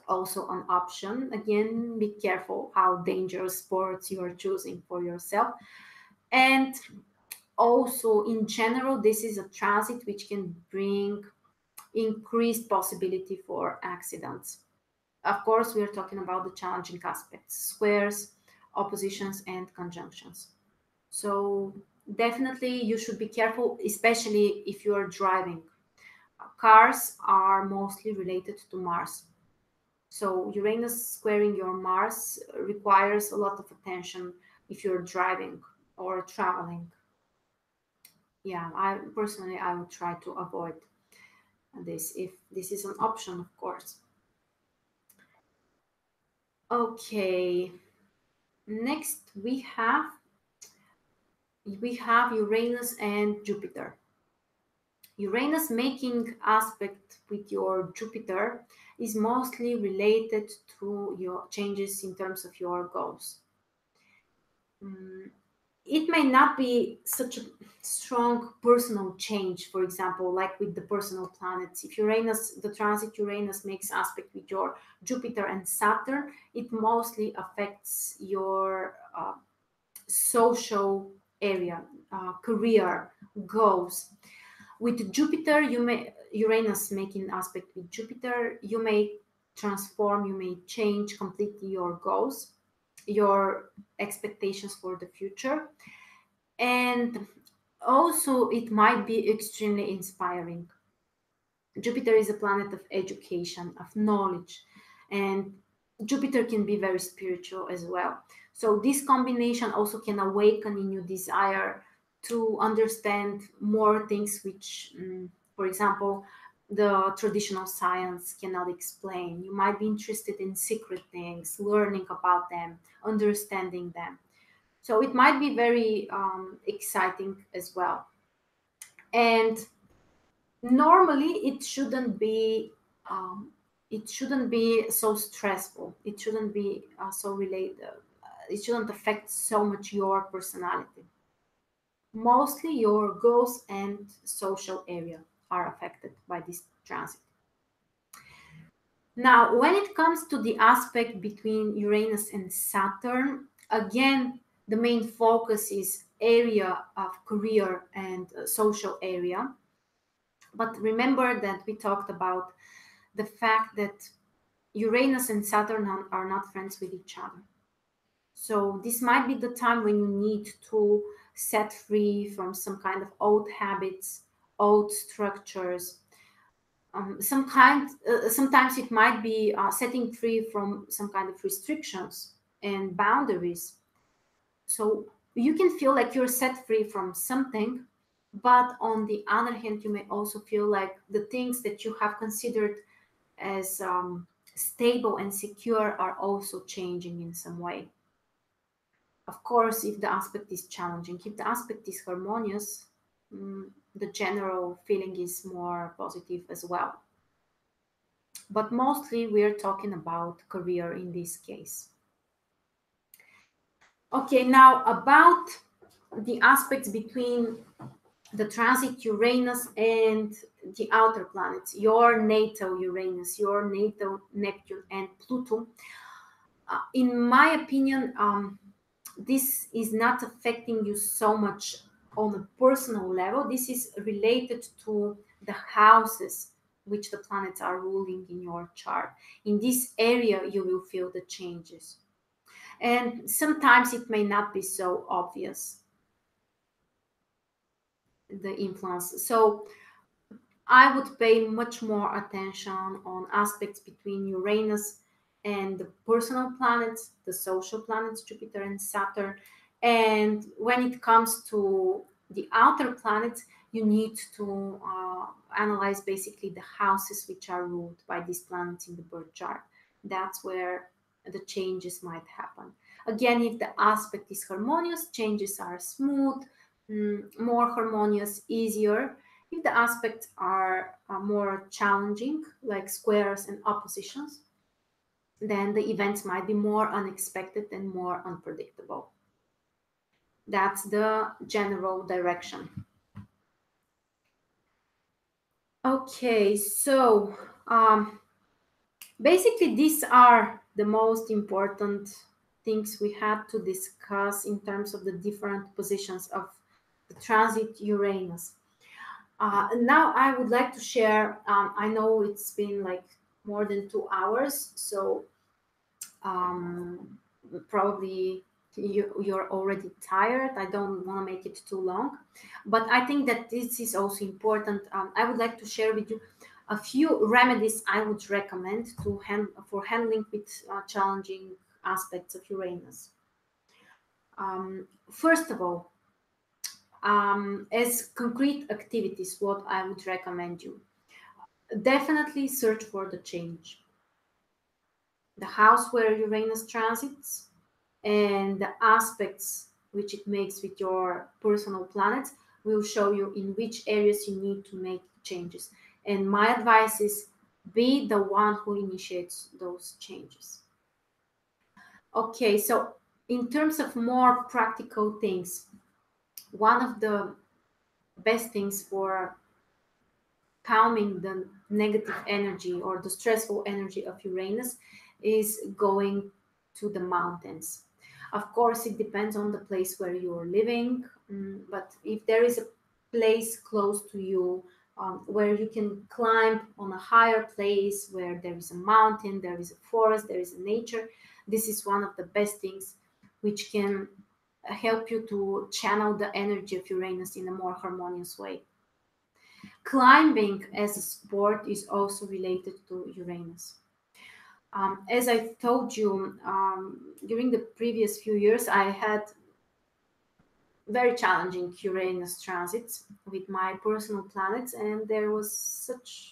also an option. Again, be careful how dangerous sports you are choosing for yourself. And also, in general, this is a transit which can bring increased possibility for accidents. Of course, we are talking about the challenging aspects, squares, oppositions, and conjunctions. So definitely you should be careful, especially if you are driving. Cars are mostly related to Mars. So Uranus squaring your Mars requires a lot of attention if you're driving or traveling. Yeah, I personally I would try to avoid this if this is an option, of course. Okay, next we have Uranus and Jupiter. Uranus making aspect with your Jupiter is mostly related to your changes in terms of your goals. Mm, it may not be such a strong personal change, for example, like with the personal planets. If Uranus, the transit Uranus makes aspect with your Jupiter and Saturn, it mostly affects your social area, career, goals. With Jupiter, Uranus making aspect with Jupiter, you may transform, you may change completely your goals. your expectations for the future. And also, it might be extremely inspiring. Jupiter is a planet of education, of knowledge, and Jupiter can be very spiritual as well. So, this combination also can awaken in you desire to understand more things, which, for example, the traditional science cannot explain. You might be interested in secret things, learning about them, understanding them. So, it might be very exciting as well. And normally it shouldn't be so stressful, it shouldn't be so related, it shouldn't affect so much your personality. Mostly your goals and social area are affected by this transit. Now when it comes to the aspect between Uranus and Saturn, again the main focus is area of career and social area. But remember that we talked about the fact that Uranus and Saturn are not friends with each other. So this might be the time when you need to set free from some kind of old habits, old structures. Sometimes it might be setting free from some kind of restrictions and boundaries. So you can feel like you're set free from something, but on the other hand, you may also feel like the things that you have considered as stable and secure are also changing in some way. Of course, if the aspect is challenging, if the aspect is harmonious, the general feeling is more positive as well. But mostly we're talking about career in this case. Okay, now about the aspects between the transit Uranus and the outer planets, your natal Uranus, your natal Neptune, and Pluto. In my opinion, this is not affecting you so much on a personal level. This is related to the houses which the planets are ruling in your chart. In this area, you will feel the changes. And sometimes it may not be so obvious, the influence. So I would pay much more attention on aspects between Uranus and the personal planets, the social planets, Jupiter and Saturn. And when it comes to the outer planets, you need to analyze basically the houses which are ruled by these planets in the birth chart. That's where the changes might happen. Again, if the aspect is harmonious, changes are smooth, more harmonious, easier. If the aspects are more challenging, like squares and oppositions, then the events might be more unexpected and more unpredictable. That's the general direction. Okay, so basically, these are the most important things we had to discuss in terms of the different positions of the transit Uranus. Now I would like to share. I know it's been like more than 2 hours, so probably you're already tired. I don't want to make it too long, but I think that this is also important. I would like to share with you a few remedies I would recommend for handling with challenging aspects of Uranus. First of all, as concrete activities, what I would recommend you, definitely search for the change. The house where Uranus transits and the aspects which it makes with your personal planets will show you in which areas you need to make changes. And my advice is be the one who initiates those changes. Okay, so in terms of more practical things, one of the best things for calming the negative energy or the stressful energy of Uranus is going to the mountains. Of course, it depends on the place where you're living, but if there is a place close to you where you can climb on a higher place, where there is a mountain, there is a forest, there is a nature, This is one of the best things which can help you to channel the energy of Uranus in a more harmonious way. Climbing as a sport is also related to Uranus. As I told you, during the previous few years, I had very challenging Uranus transits with my personal planets, and there was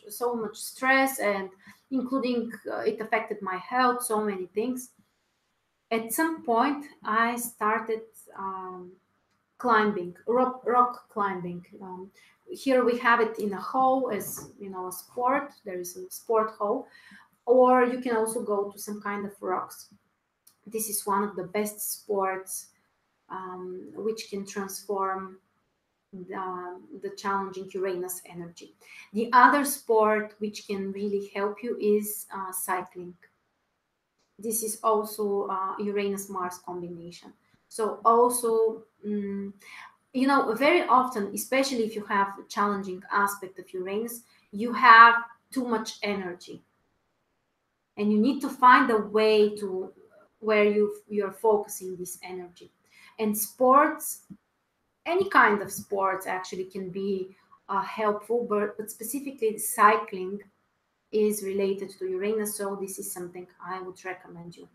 so much stress, and including it affected my health, so many things. At some point, I started climbing, rock climbing. Here we have it in a hole as a sport. There is a sport hole, or you can also go to some kind of rocks. This is one of the best sports which can transform the challenging Uranus energy. The other sport which can really help you is cycling. This is also Uranus Mars combination. So also, very often, especially if you have a challenging aspect of Uranus, you have too much energy, and you need to find a way to where you're focusing this energy. And sports, any kind of sports actually can be helpful, but specifically cycling is related to Uranus, so this is something I would recommend you.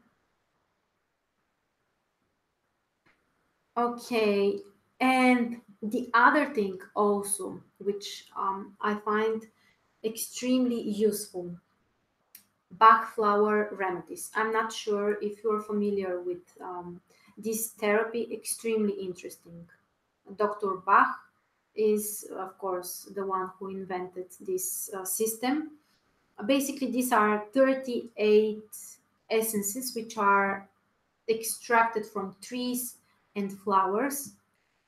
Okay, and the other thing also, which I find extremely useful, Bach flower remedies. I'm not sure if you're familiar with this therapy, extremely interesting. Dr. Bach is, of course, the one who invented this system. Basically, these are 38 essences which are extracted from trees and flowers,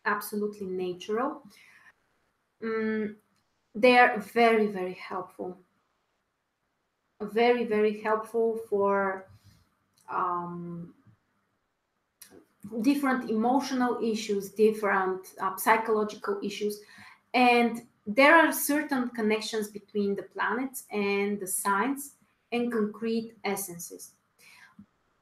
absolutely natural. They are very, very helpful. Very, very helpful for um, different emotional issues, different psychological issues. And there are certain connections between the planets and the signs and concrete essences.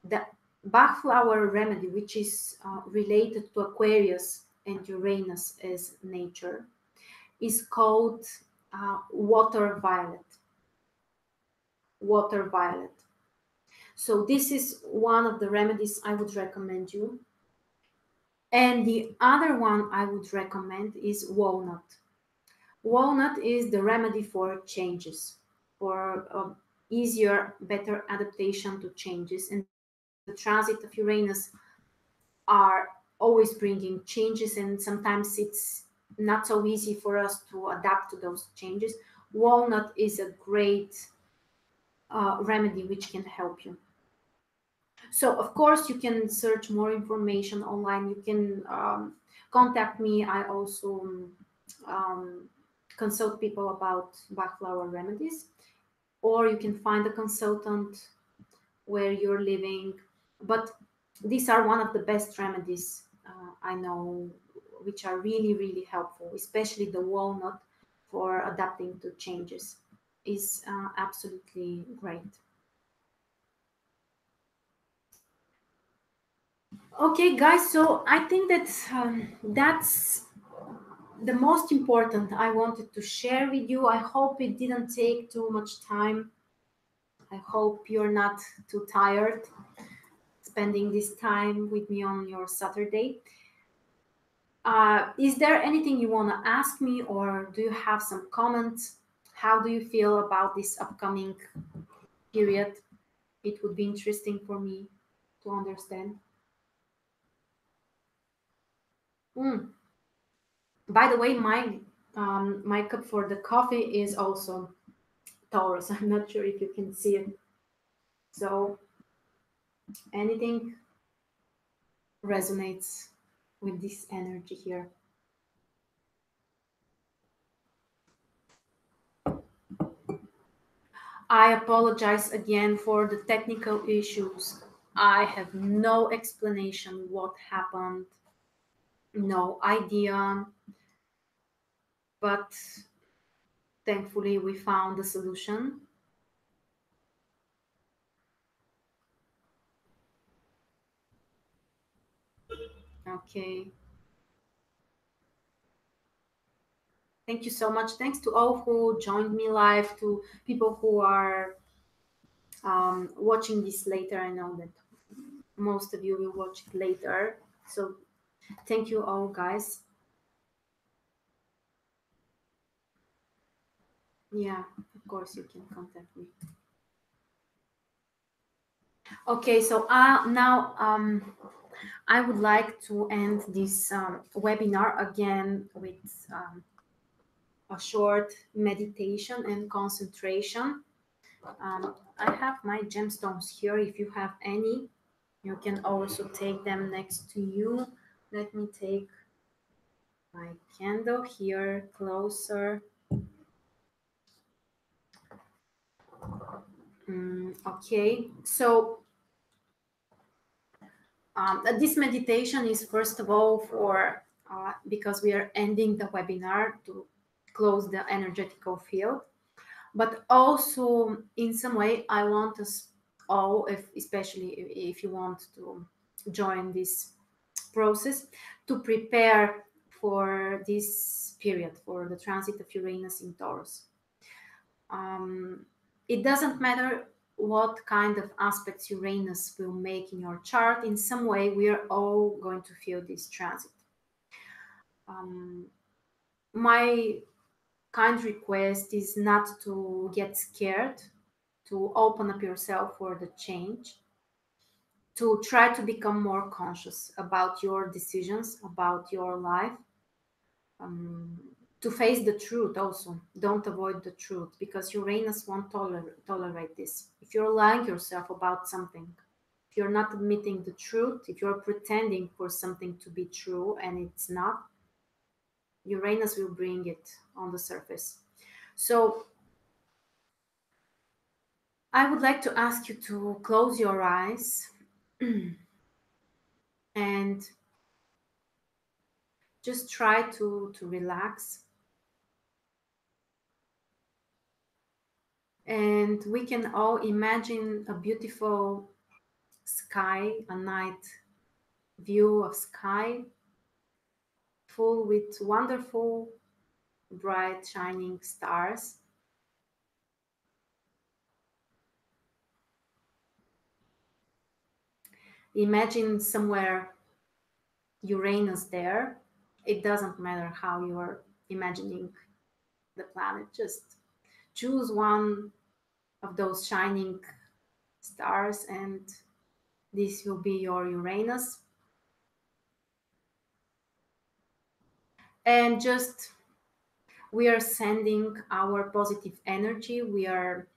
The Bach flower remedy, which is related to Aquarius and Uranus as nature, is called water violet. Water violet. So this is one of the remedies I would recommend you. And the other one I would recommend is walnut. Walnut is the remedy for changes, for easier, better adaptation to changes. And the transit of Uranus are always bringing changes, and sometimes it's not so easy for us to adapt to those changes. Walnut is a great remedy which can help you. So, of course, you can search more information online. You can contact me. I also consult people about Bach flower remedies, or you can find a consultant where you're living. But these are one of the best remedies I know, which are really, really helpful, especially the walnut for adapting to changes is absolutely great. Okay, guys, so I think that that's the most important I wanted to share with you. I hope it didn't take too much time. I hope you're not too tired spending this time with me on your Saturday. Is there anything you want to ask me, or do you have some comments? How do you feel about this upcoming period? It would be interesting for me to understand. Mm. By the way, my cup for the coffee is also Taurus. I'm not sure if you can see it. So anything resonates with this energy here. I apologize again for the technical issues. I have no explanation what happened, no idea, but thankfully we found a solution. Okay. Thank you so much. Thanks to all who joined me live, to people who are watching this later. I know that most of you will watch it later. So thank you all, guys. Yeah, of course you can contact me. Okay, so now I would like to end this webinar again with a short meditation and concentration. I have my gemstones here. If you have any, you can also take them next to you. Let me take my candle here closer. Okay, so this meditation is first of all for because we are ending the webinar to close the energetical field, but also in some way I want us all, especially if you want to join this process, to prepare for this period, for the transit of Uranus in Taurus. It doesn't matter what kind of aspects Uranus will make in your chart. In some way, we are all going to feel this transit. My kind request is not to get scared, to open up yourself for the change, to try to become more conscious about your decisions, about your life, to face the truth also. Don't avoid the truth, because Uranus won't tolerate this. If you're lying yourself about something, if you're not admitting the truth, if you're pretending for something to be true and it's not, Uranus will bring it on the surface. So I would like to ask you to close your eyes and just try to relax. And we can all imagine a beautiful sky, a night view of sky full with wonderful, bright, shining stars. Imagine somewhere Uranus there. It doesn't matter how you are imagining the planet, just choose one of those shining stars, and this will be your Uranus. And just we are sending our positive energy. We are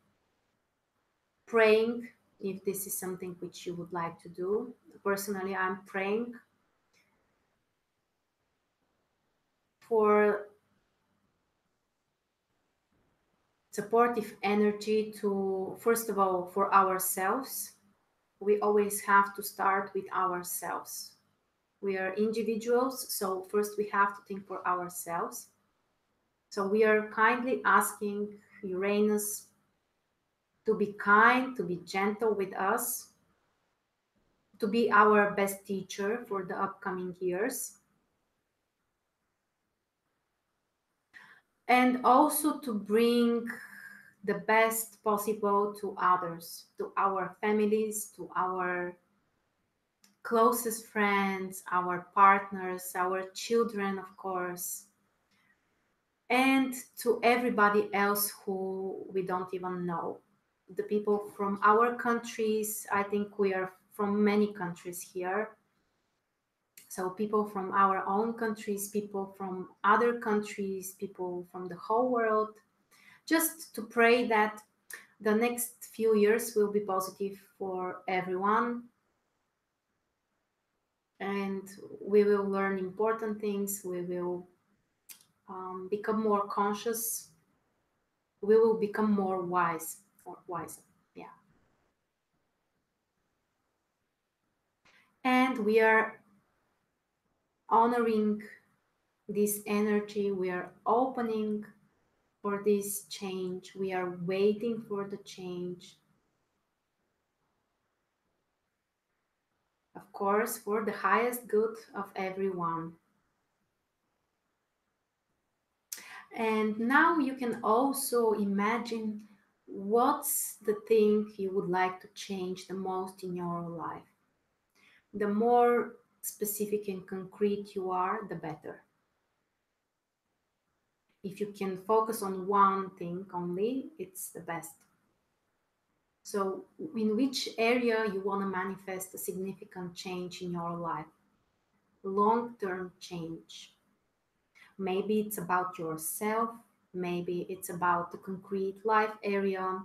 praying, if this is something which you would like to do. Personally, I'm praying for supportive energy to, first of all, for ourselves. We always have to start with ourselves. We are individuals, so first we have to think for ourselves. So we are kindly asking Uranus to be kind, to be gentle with us, to be our best teacher for the upcoming years, and also to bring the best possible to others, to our families, to our closest friends, our partners, our children, of course, and to everybody else who we don't even know. The people from our countries, I think we are from many countries here. So people from our own countries, people from other countries, people from the whole world, just to pray that the next few years will be positive for everyone, and we will learn important things. We will become more conscious. We will become more wise or wiser. Yeah. And we are honoring this energy. We are opening for this change. We are waiting for the change. of course, for the highest good of everyone. And now you can also imagine what's the thing you would like to change the most in your life. The more specific and concrete you are, the better. If you can focus on one thing only, it's the best. So, in which area you want to manifest a significant change in your life? Long term change. Maybe it's about yourself, maybe it's about the concrete life area.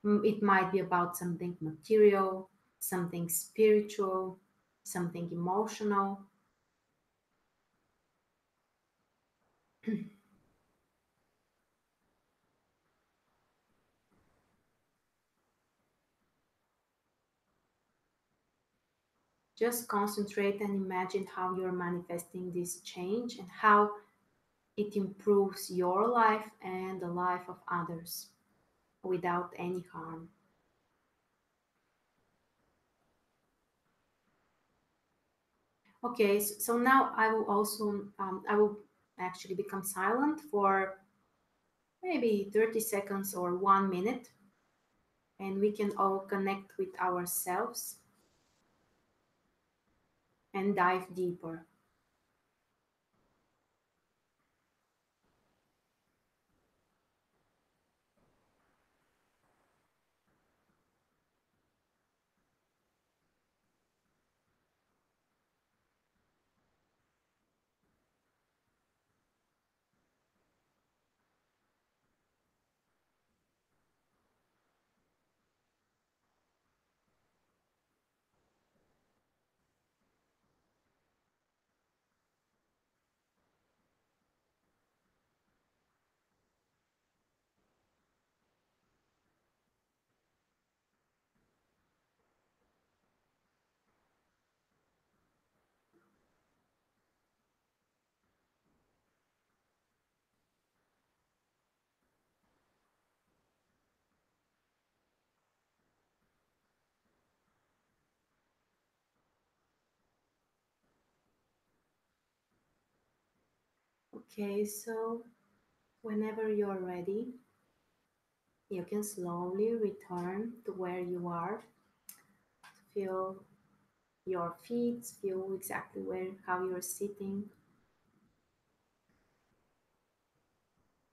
It might be about something material, something spiritual, something emotional. Just concentrate and imagine how you're manifesting this change and how it improves your life and the life of others without any harm. Okay, so now I will also, I will actually become silent for maybe 30 seconds or 1 minute, and we can all connect with ourselves and dive deeper. Okay, so whenever you're ready, you can slowly return to where you are. Feel your feet, feel exactly where how you're sitting.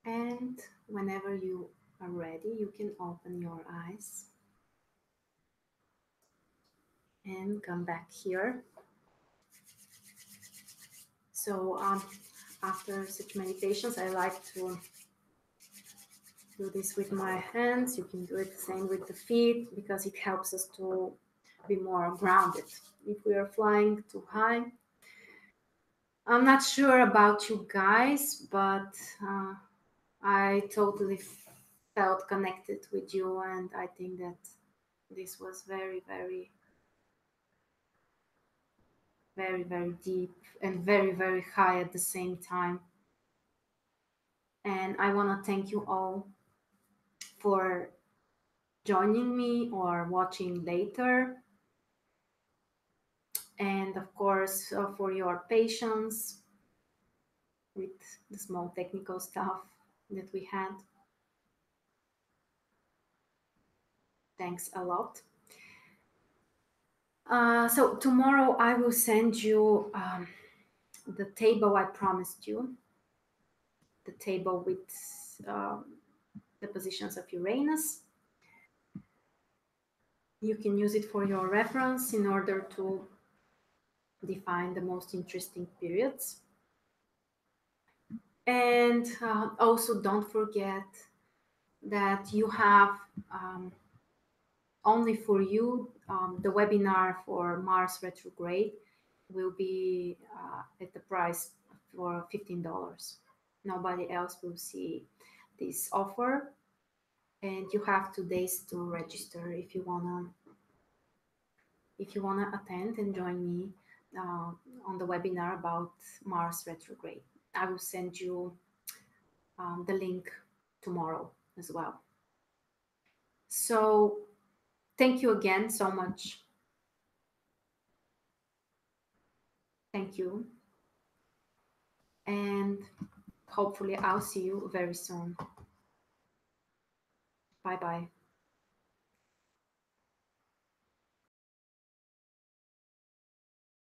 And whenever you are ready, you can open your eyes and come back here. So after such meditations, I like to do this with my hands. You can do it the same with the feet because it helps us to be more grounded. If we are flying too high, I'm not sure about you guys, but I totally felt connected with you, and I think that this was very, very, very, very deep and very, very high at the same time. And I want to thank you all for joining me or watching later. And of course, for your patience with the small technical stuff that we had. Thanks a lot. So tomorrow I will send you the table I promised you, the table with um, the positions of Uranus. You can use it for your reference in order to define the most interesting periods. And also don't forget that you have only for you the webinar for Mars retrograde will be at the price for $15. Nobody else will see this offer, and you have 2 days to register if you wanna attend and join me on the webinar about Mars retrograde. I will send you the link tomorrow as well. So thank you again so much Thank you. And hopefully, I'll see you very soon. Bye bye.